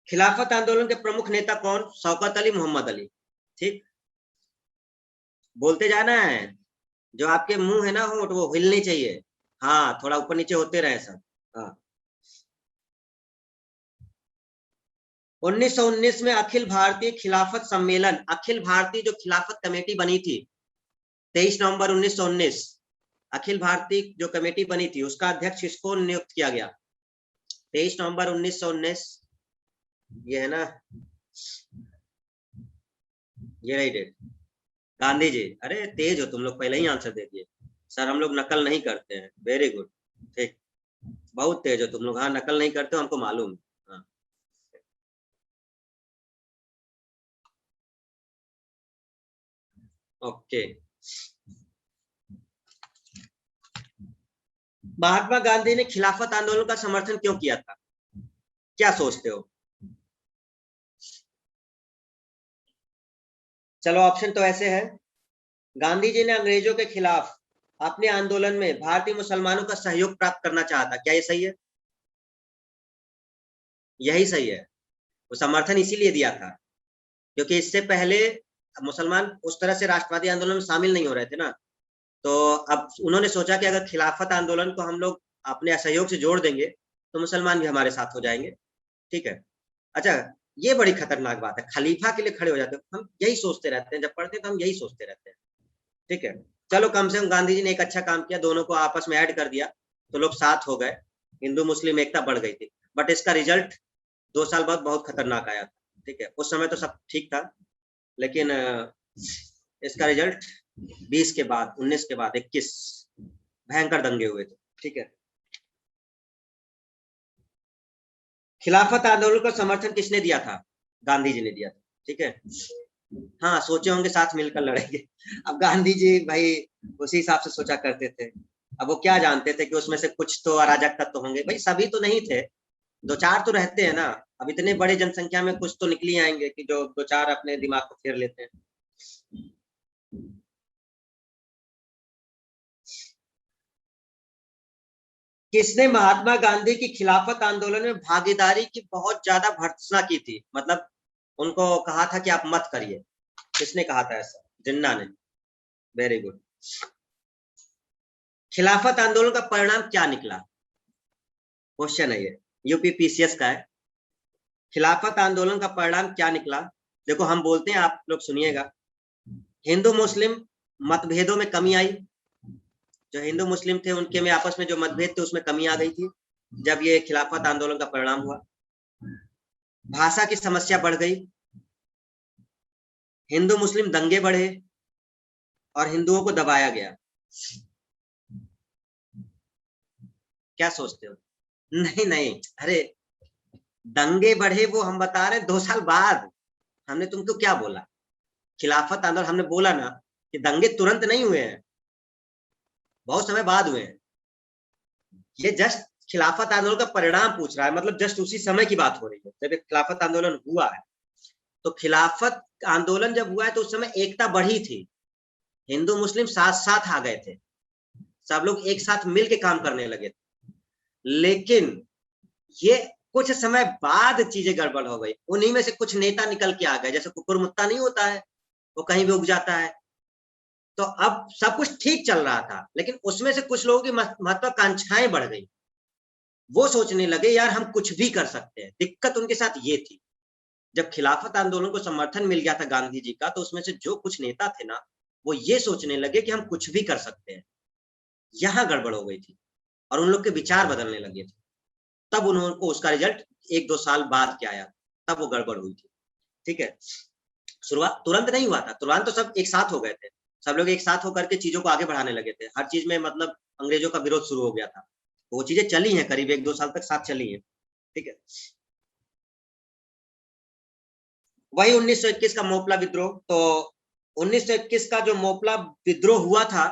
खिलाफत आंदोलन के प्रमुख नेता कौन? शौकत अली, मोहम्मद अली, ठीक, बोलते जाना है, जो आपके मुंह है ना होंठ वो हिलने चाहिए, हाँ थोड़ा ऊपर नीचे होते रहे सब, हाँ। 1919 में अखिल भारतीय खिलाफत सम्मेलन, अखिल भारतीय जो खिलाफत कमेटी बनी थी 23 नवंबर 1919, अखिल भारतीय जो कमेटी बनी थी उसका अध्यक्ष किसको नियुक्त किया गया? 23 नवंबर 1919, ये है ना, ये रही डेट, गांधी जी। अरे तेज हो तुम लोग, पहले ही आंसर दे दिए। सर हम लोग नकल नहीं करते हैं, वेरी गुड, ठीक, बहुत तेज हो तुम लोग, हाँ नकल नहीं करते हो हमको मालूम है, हाँ। ओके, महात्मा गांधी ने खिलाफत आंदोलन का समर्थन क्यों किया था? क्या सोचते हो? चलो ऑप्शन तो ऐसे है, गांधी जी ने अंग्रेजों के खिलाफ अपने आंदोलन में भारतीय मुसलमानों का सहयोग प्राप्त करना चाहा था, क्या ये सही है? यही सही है, वो समर्थन इसीलिए दिया था क्योंकि इससे पहले मुसलमान उस तरह से राष्ट्रवादी आंदोलन में शामिल नहीं हो रहे थे ना, तो अब उन्होंने सोचा कि अगर खिलाफत आंदोलन को हम लोग अपने सहयोग से जोड़ देंगे तो मुसलमान भी हमारे साथ हो जाएंगे, ठीक है। अच्छा, ये बड़ी खतरनाक बात है, खलीफा के लिए खड़े हो जाते हैं, हम यही सोचते रहते हैं, जब पढ़ते हैं तो हम यही सोचते रहते हैं, ठीक है। चलो कम से कम गांधी जी ने एक अच्छा काम किया, दोनों को आपस में ऐड कर दिया तो लोग साथ हो गए, हिंदू मुस्लिम एकता बढ़ गई थी, बट इसका रिजल्ट 2 साल बाद बहुत खतरनाक आया था, ठीक है। उस समय तो सब ठीक था, लेकिन इसका रिजल्ट 20 के बाद, 19 के बाद 21 भयंकर दंगे हुए थे, ठीक है। खिलाफत आंदोलन का समर्थन किसने दिया था? गांधी जी ने दिया था, ठीक है। हाँ सोचे होंगे साथ मिलकर लड़ेंगे, अब गांधी जी भाई उसी हिसाब से सोचा करते थे, अब वो क्या जानते थे कि उसमें से कुछ तो अराजक तत्व तो होंगे, भाई सभी तो नहीं थे, दो चार तो रहते हैं ना, अब इतने बड़े जनसंख्या में कुछ तो निकल ही आएंगे कि जो दो चार अपने दिमाग को फेर लेते हैं। किसने महात्मा गांधी की खिलाफत आंदोलन में भागीदारी की बहुत ज्यादा भर्त्सना की थी, मतलब उनको कहा था कि आप मत करिए, किसने कहा था ऐसा? जिन्ना ने, वेरी गुड। खिलाफत आंदोलन का परिणाम क्या निकला? क्वेश्चन है ये, यूपीपीसीएस का है। खिलाफत आंदोलन का परिणाम क्या निकला? देखो हम बोलते हैं, आप लोग सुनिएगा, हिंदू मुस्लिम मतभेदों में कमी आई, जो हिंदू मुस्लिम थे उनके में आपस में जो मतभेद थे उसमें कमी आ गई थी जब ये खिलाफत आंदोलन का परिणाम हुआ। भाषा की समस्या बढ़ गई, हिंदू मुस्लिम दंगे बढ़े और हिंदुओं को दबाया गया। क्या सोचते हो? नहीं नहीं, अरे दंगे बढ़े वो हम बता रहे 2 साल बाद, हमने तुमको क्या बोला? खिलाफत आंदोलन हमने बोला ना कि दंगे तुरंत नहीं हुए हैं, बहुत समय बाद हुए हैं, ये जस्ट खिलाफत आंदोलन का परिणाम पूछ रहा है, मतलब जस्ट उसी समय की बात हो रही है जब खिलाफत आंदोलन हुआ है। तो खिलाफत आंदोलन जब हुआ है तो उस समय एकता बढ़ी थी, हिंदू मुस्लिम साथ साथ आ गए थे, सब लोग एक साथ मिल के काम करने लगे थे, लेकिन ये कुछ समय बाद चीजें गड़बड़ हो गई, उन्हीं में से कुछ नेता निकल के आ गए, जैसे कुकुर मुत्ता नहीं होता है, वो कहीं भी उग जाता है, तो अब सब कुछ ठीक चल रहा था लेकिन उसमें से कुछ लोगों की महत्वाकांक्षाएं बढ़ गई, वो सोचने लगे यार हम कुछ भी कर सकते हैं। दिक्कत उनके साथ ये थी, जब खिलाफत आंदोलन को समर्थन मिल गया था गांधी जी का, तो उसमें से जो कुछ नेता थे ना वो ये सोचने लगे कि हम कुछ भी कर सकते हैं, यहां गड़बड़ हो गई थी और उन लोग के विचार बदलने लगे थे, तब उनको उसका रिजल्ट 1-2 साल बाद क्या आया, तब वो गड़बड़ हुई थी, ठीक है। शुरुआत तुरंत नहीं हुआ था, तुरंत तो सब एक साथ हो गए थे, सब लोग एक साथ होकर के चीजों को आगे बढ़ाने लगे थे, हर चीज में मतलब अंग्रेजों का विरोध शुरू हो गया था, वो चीजें चली हैं करीब 1-2 साल तक साथ चली हैं, ठीक है। वही 1921 का मोपला विद्रोह। तो 1921 का जो मोपला विद्रोह हुआ था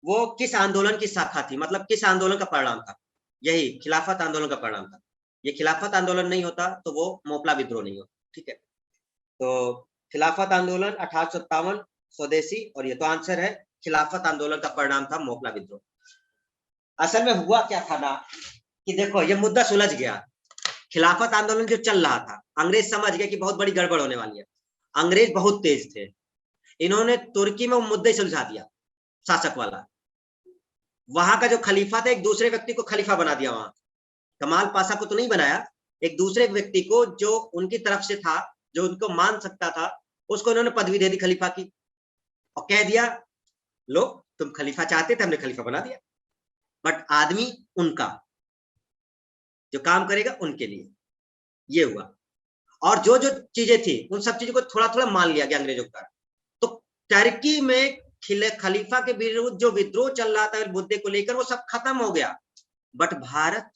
वो किस आंदोलन की शाखा थी, मतलब किस आंदोलन का परिणाम था? यही खिलाफत आंदोलन का परिणाम था। ये खिलाफत आंदोलन नहीं होता तो वो मोपला विद्रोह नहीं होता। ठीक है, तो खिलाफत आंदोलन 1857 स्वदेशी, और ये तो आंसर है, खिलाफत आंदोलन का परिणाम था मोपला विद्रोह। असल में हुआ क्या था ना कि देखो ये मुद्दा सुलझ गया। खिलाफत आंदोलन जो चल रहा था, अंग्रेज समझ गए कि बहुत बड़ी गड़बड़ होने वाली है। अंग्रेज बहुत तेज थे, इन्होंने तुर्की में वो मुद्दे सुलझा दिया, शासक वाला। वहां का जो खलीफा था एक दूसरे व्यक्ति को खलीफा बना दिया। वहां कमाल पाशा को तो नहीं बनाया, एक दूसरे व्यक्ति को जो उनकी तरफ से था, जो उनको मान सकता था, उसको उन्होंने पदवी दे दी खलीफा की, और कह दिया लो तुम खलीफा चाहते थे, हमने खलीफा बना दिया। बट आदमी उनका, जो काम करेगा उनके लिए, ये हुआ। और जो जो चीजें थी उन सब चीजों को थोड़ा थोड़ा मान लिया गया अंग्रेजों का। तो टर्की में खलीफा के विरुद्ध जो विद्रोह चल रहा था मुद्दे को लेकर, वो सब खत्म हो गया। बट भारत,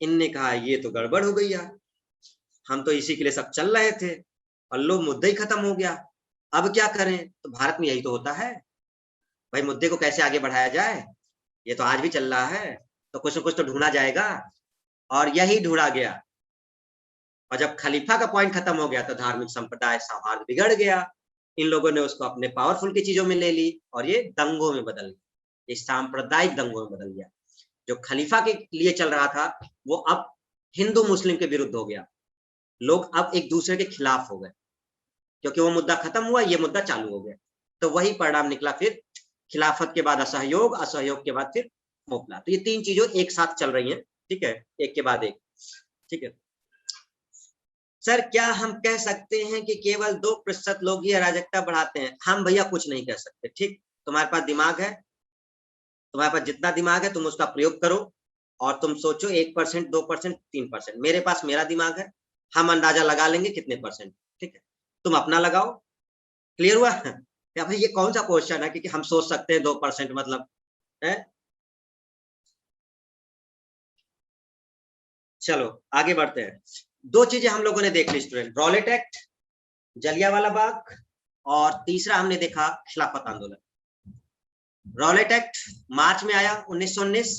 इनने कहा ये तो गड़बड़ हो गई यार, हम तो इसी के लिए सब चल रहे थे और लो मुद्दा ही खत्म हो गया, अब क्या करें? तो भारत में यही तो होता है भाई, मुद्दे को कैसे आगे बढ़ाया जाए, ये तो आज भी चल रहा है, तो कुछ न कुछ तो ढूंढा जाएगा, और यही ढूंढा गया। और जब खलीफा का पॉइंट खत्म हो गया तो धार्मिक संप्रदाय सौहार्द बिगड़ गया। इन लोगों ने उसको अपने पावरफुल की चीजों में ले ली और ये दंगों में बदल गया, ये सांप्रदायिक दंगों में बदल गया। जो खलीफा के लिए चल रहा था वो अब हिंदू मुस्लिम के विरुद्ध हो गया। लोग अब एक दूसरे के खिलाफ हो गए, क्योंकि वो मुद्दा खत्म हुआ, ये मुद्दा चालू हो गया। तो वही परिणाम निकला फिर खिलाफत के बाद असहयोग, असहयोग के बाद फिर मोपला। तो ये तीन चीजों एक साथ चल रही हैं, ठीक है, एक के बाद एक। ठीक है सर, क्या हम कह सकते हैं कि केवल 2% लोग ही अराजकता बढ़ाते हैं? हम भैया कुछ नहीं कह सकते। ठीक, तुम्हारे पास दिमाग है, तुम्हारे पास जितना दिमाग है तुम उसका प्रयोग करो और तुम सोचो 1%, 2%, 3%। मेरे पास मेरा दिमाग है, हम अंदाजा लगा लेंगे कितने परसेंट। ठीक है, तुम अपना लगाओ। क्लियर हुआ? या भाई ये कौन सा क्वेश्चन है कि हम सोच सकते हैं 2% मतलब है? चलो आगे बढ़ते हैं। दो चीजें हम लोगों ने देख ली student, Rowlatt act, Jallianwala Bagh, और तीसरा हमने देखा खिलाफत आंदोलन। रॉलेट एक्ट मार्च में आया 1919,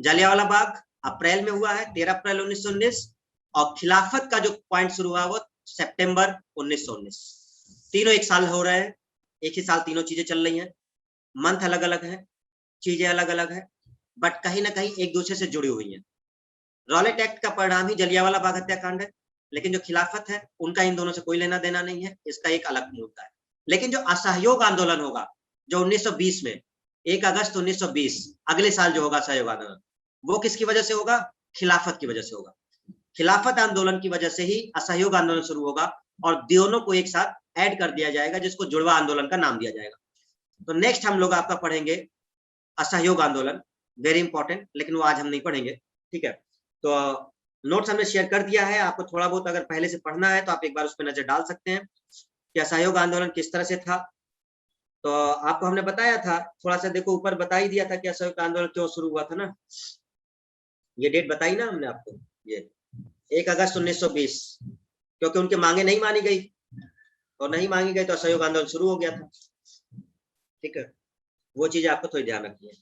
जलियांवाला बाग अप्रैल में हुआ है 13 अप्रैल 1919, और खिलाफत का जो पॉइंट शुरू हुआ वो सितंबर 1919। तीनों एक साल हो रहे हैं, एक ही साल तीनों चीजें चल रही हैं, मंथ अलग अलग है, चीजें अलग अलग है, बट कहीं ना कहीं एक दूसरे से जुड़ी हुई हैं। रॉलेट एक्ट का परिणाम ही जलियांवाला बाग हत्याकांड है, लेकिन जो खिलाफत है उनका इन दोनों से कोई लेना देना नहीं है, इसका एक अलग मुद्दा है। लेकिन जो असहयोग आंदोलन होगा जो 1920 में, 1 अगस्त 1920 अगले साल जो होगा असहयोग आंदोलन, वो किसकी वजह से होगा? खिलाफत की वजह से होगा। खिलाफत आंदोलन की वजह से ही असहयोग आंदोलन शुरू होगा, और दोनों को एक साथ ऐड कर दिया जाएगा, जिसको जुड़वा आंदोलन का नाम दिया जाएगा। तो नेक्स्ट हम लोग आपका पढ़ेंगे असहयोग आंदोलन, वेरी इंपॉर्टेंट, लेकिन वो आज हम नहीं पढ़ेंगे। ठीक है, तो नोट्स हमने शेयर कर दिया है, आपको थोड़ा बहुत अगर पहले से पढ़ना है तो आप एक बार उस पर नजर डाल सकते हैं कि असहयोग आंदोलन किस तरह से था। तो आपको हमने बताया था, थोड़ा सा देखो ऊपर बता ही दिया था कि असहयोग आंदोलन क्यों शुरू हुआ था ना, ये डेट बताई ना हमने आपको, ये 1 अगस्त 1920, क्योंकि उनकी मांगे नहीं मानी गई, और नहीं मांगी गई तो असहयोग आंदोलन शुरू हो गया था। ठीक है, वो चीज आपको थोड़ी ध्यान रखनी है।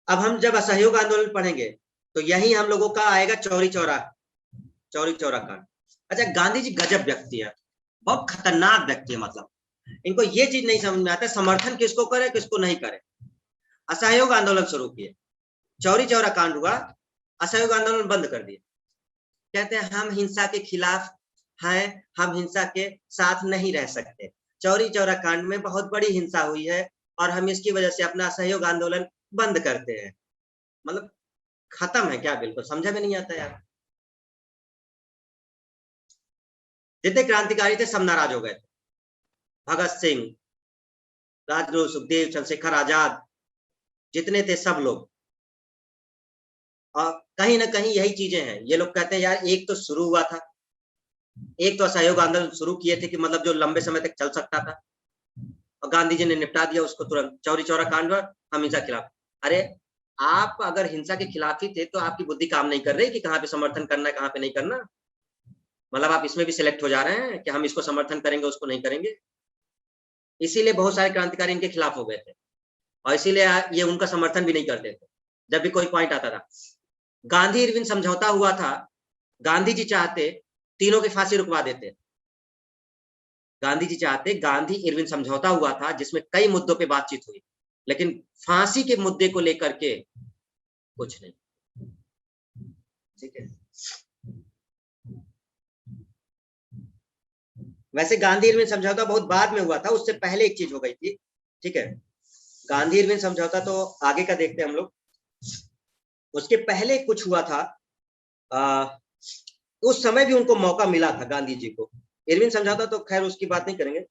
अब हम जब असहयोग आंदोलन पढ़ेंगे तो यही हम लोगों का आएगा चौरी चौरा कांड। अच्छा, गांधी जी गजब व्यक्ति है, बहुत खतरनाक व्यक्ति है, मतलब इनको ये चीज नहीं समझ में आता समर्थन किसको करे किसको नहीं करे। असहयोग आंदोलन शुरू किए, चौरी चौरा कांड हुआ, असहयोग आंदोलन बंद कर दिए। कहते हैं हम हिंसा के खिलाफ हैं, हम हिंसा के साथ नहीं रह सकते, चौरी चौरा कांड में बहुत बड़ी हिंसा हुई है और हम इसकी वजह से अपना असहयोग आंदोलन बंद करते हैं। मतलब खत्म है क्या? बिल्कुल समझा में नहीं आता यार। जितने क्रांतिकारी थे सब नाराज हो गए थे, भगत सिंह, राजगुरु, सुखदेव, चंद्रशेखर आजाद, जितने थे सब लोग। और कहीं ना कहीं यही चीजें हैं, ये लोग कहते हैं यार एक तो शुरू हुआ था, एक तो असहयोग आंदोलन शुरू किए थे कि मतलब जो लंबे समय तक चल सकता था, और गांधी जी ने निपटा दिया उसको तुरंत, चौरी चौरा कांड, हम हिंसा खिलाफ। अरे आप अगर हिंसा के खिलाफ ही थे तो आपकी बुद्धि काम नहीं कर रही कि कहाँ पे समर्थन करना है, कहाँ पे नहीं करना। मतलब आप इसमें भी सिलेक्ट हो जा रहे हैं कि हम इसको समर्थन करेंगे, उसको नहीं करेंगे। इसीलिए बहुत सारे क्रांतिकारी इनके खिलाफ हो गए थे और इसीलिए ये उनका समर्थन भी नहीं करते थे जब भी कोई पॉइंट आता था। गांधी इरविन समझौता हुआ था, गांधी जी चाहते तीनों की फांसी रुकवा देते। गांधी जी चाहते, गांधी इरविन समझौता हुआ था जिसमें कई मुद्दों पे बातचीत हुई, लेकिन फांसी के मुद्दे को लेकर के कुछ नहीं। ठीक है। वैसे गांधी इरविन समझौता बहुत बाद में हुआ था, उससे पहले एक चीज हो गई थी। ठीक है, गांधी इरविन समझौता तो आगे का देखते हैं हम लोग। उसके पहले कुछ हुआ था, उस समय भी उनको मौका मिला था गांधी जी को। इरविन समझौता तो खैर उसकी बात नहीं करेंगे।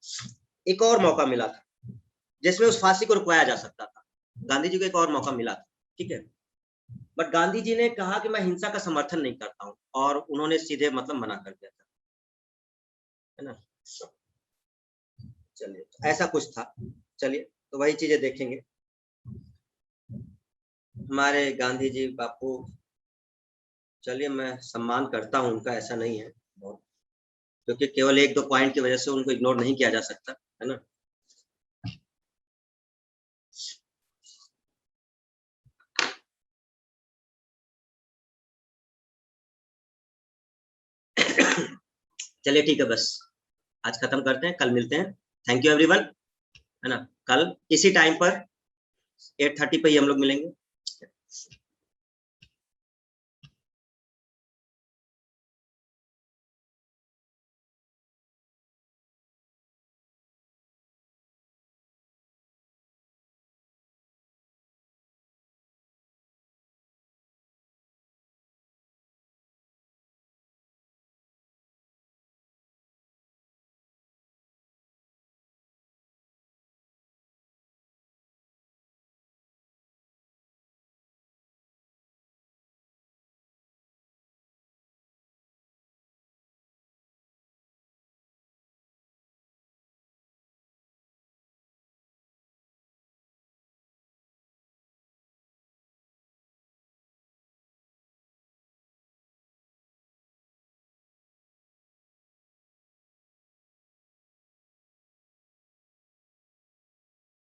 एक और मौका मिला था जिसमें उस फांसी को रुकवाया जा सकता था। गांधी जी को एक और मौका मिला था। ठीक है, बट गांधी जी ने कहा कि मैं हिंसा का समर्थन नहीं करता हूं, और उन्होंने सीधे मतलब मना कर दिया था, है ना। चलिए, ऐसा कुछ था। चलिए, तो वही चीजें देखेंगे। हमारे गांधी जी बापू, चलिए मैं सम्मान करता हूं उनका, ऐसा नहीं है, क्योंकि केवल एक दो पॉइंट की वजह से उनको इग्नोर नहीं किया जा सकता, है ना। चलिए ठीक है, बस आज खत्म करते हैं, कल मिलते हैं। थैंक यू एवरीवन, है ना। कल इसी टाइम पर 8:30 पे ही हम लोग मिलेंगे।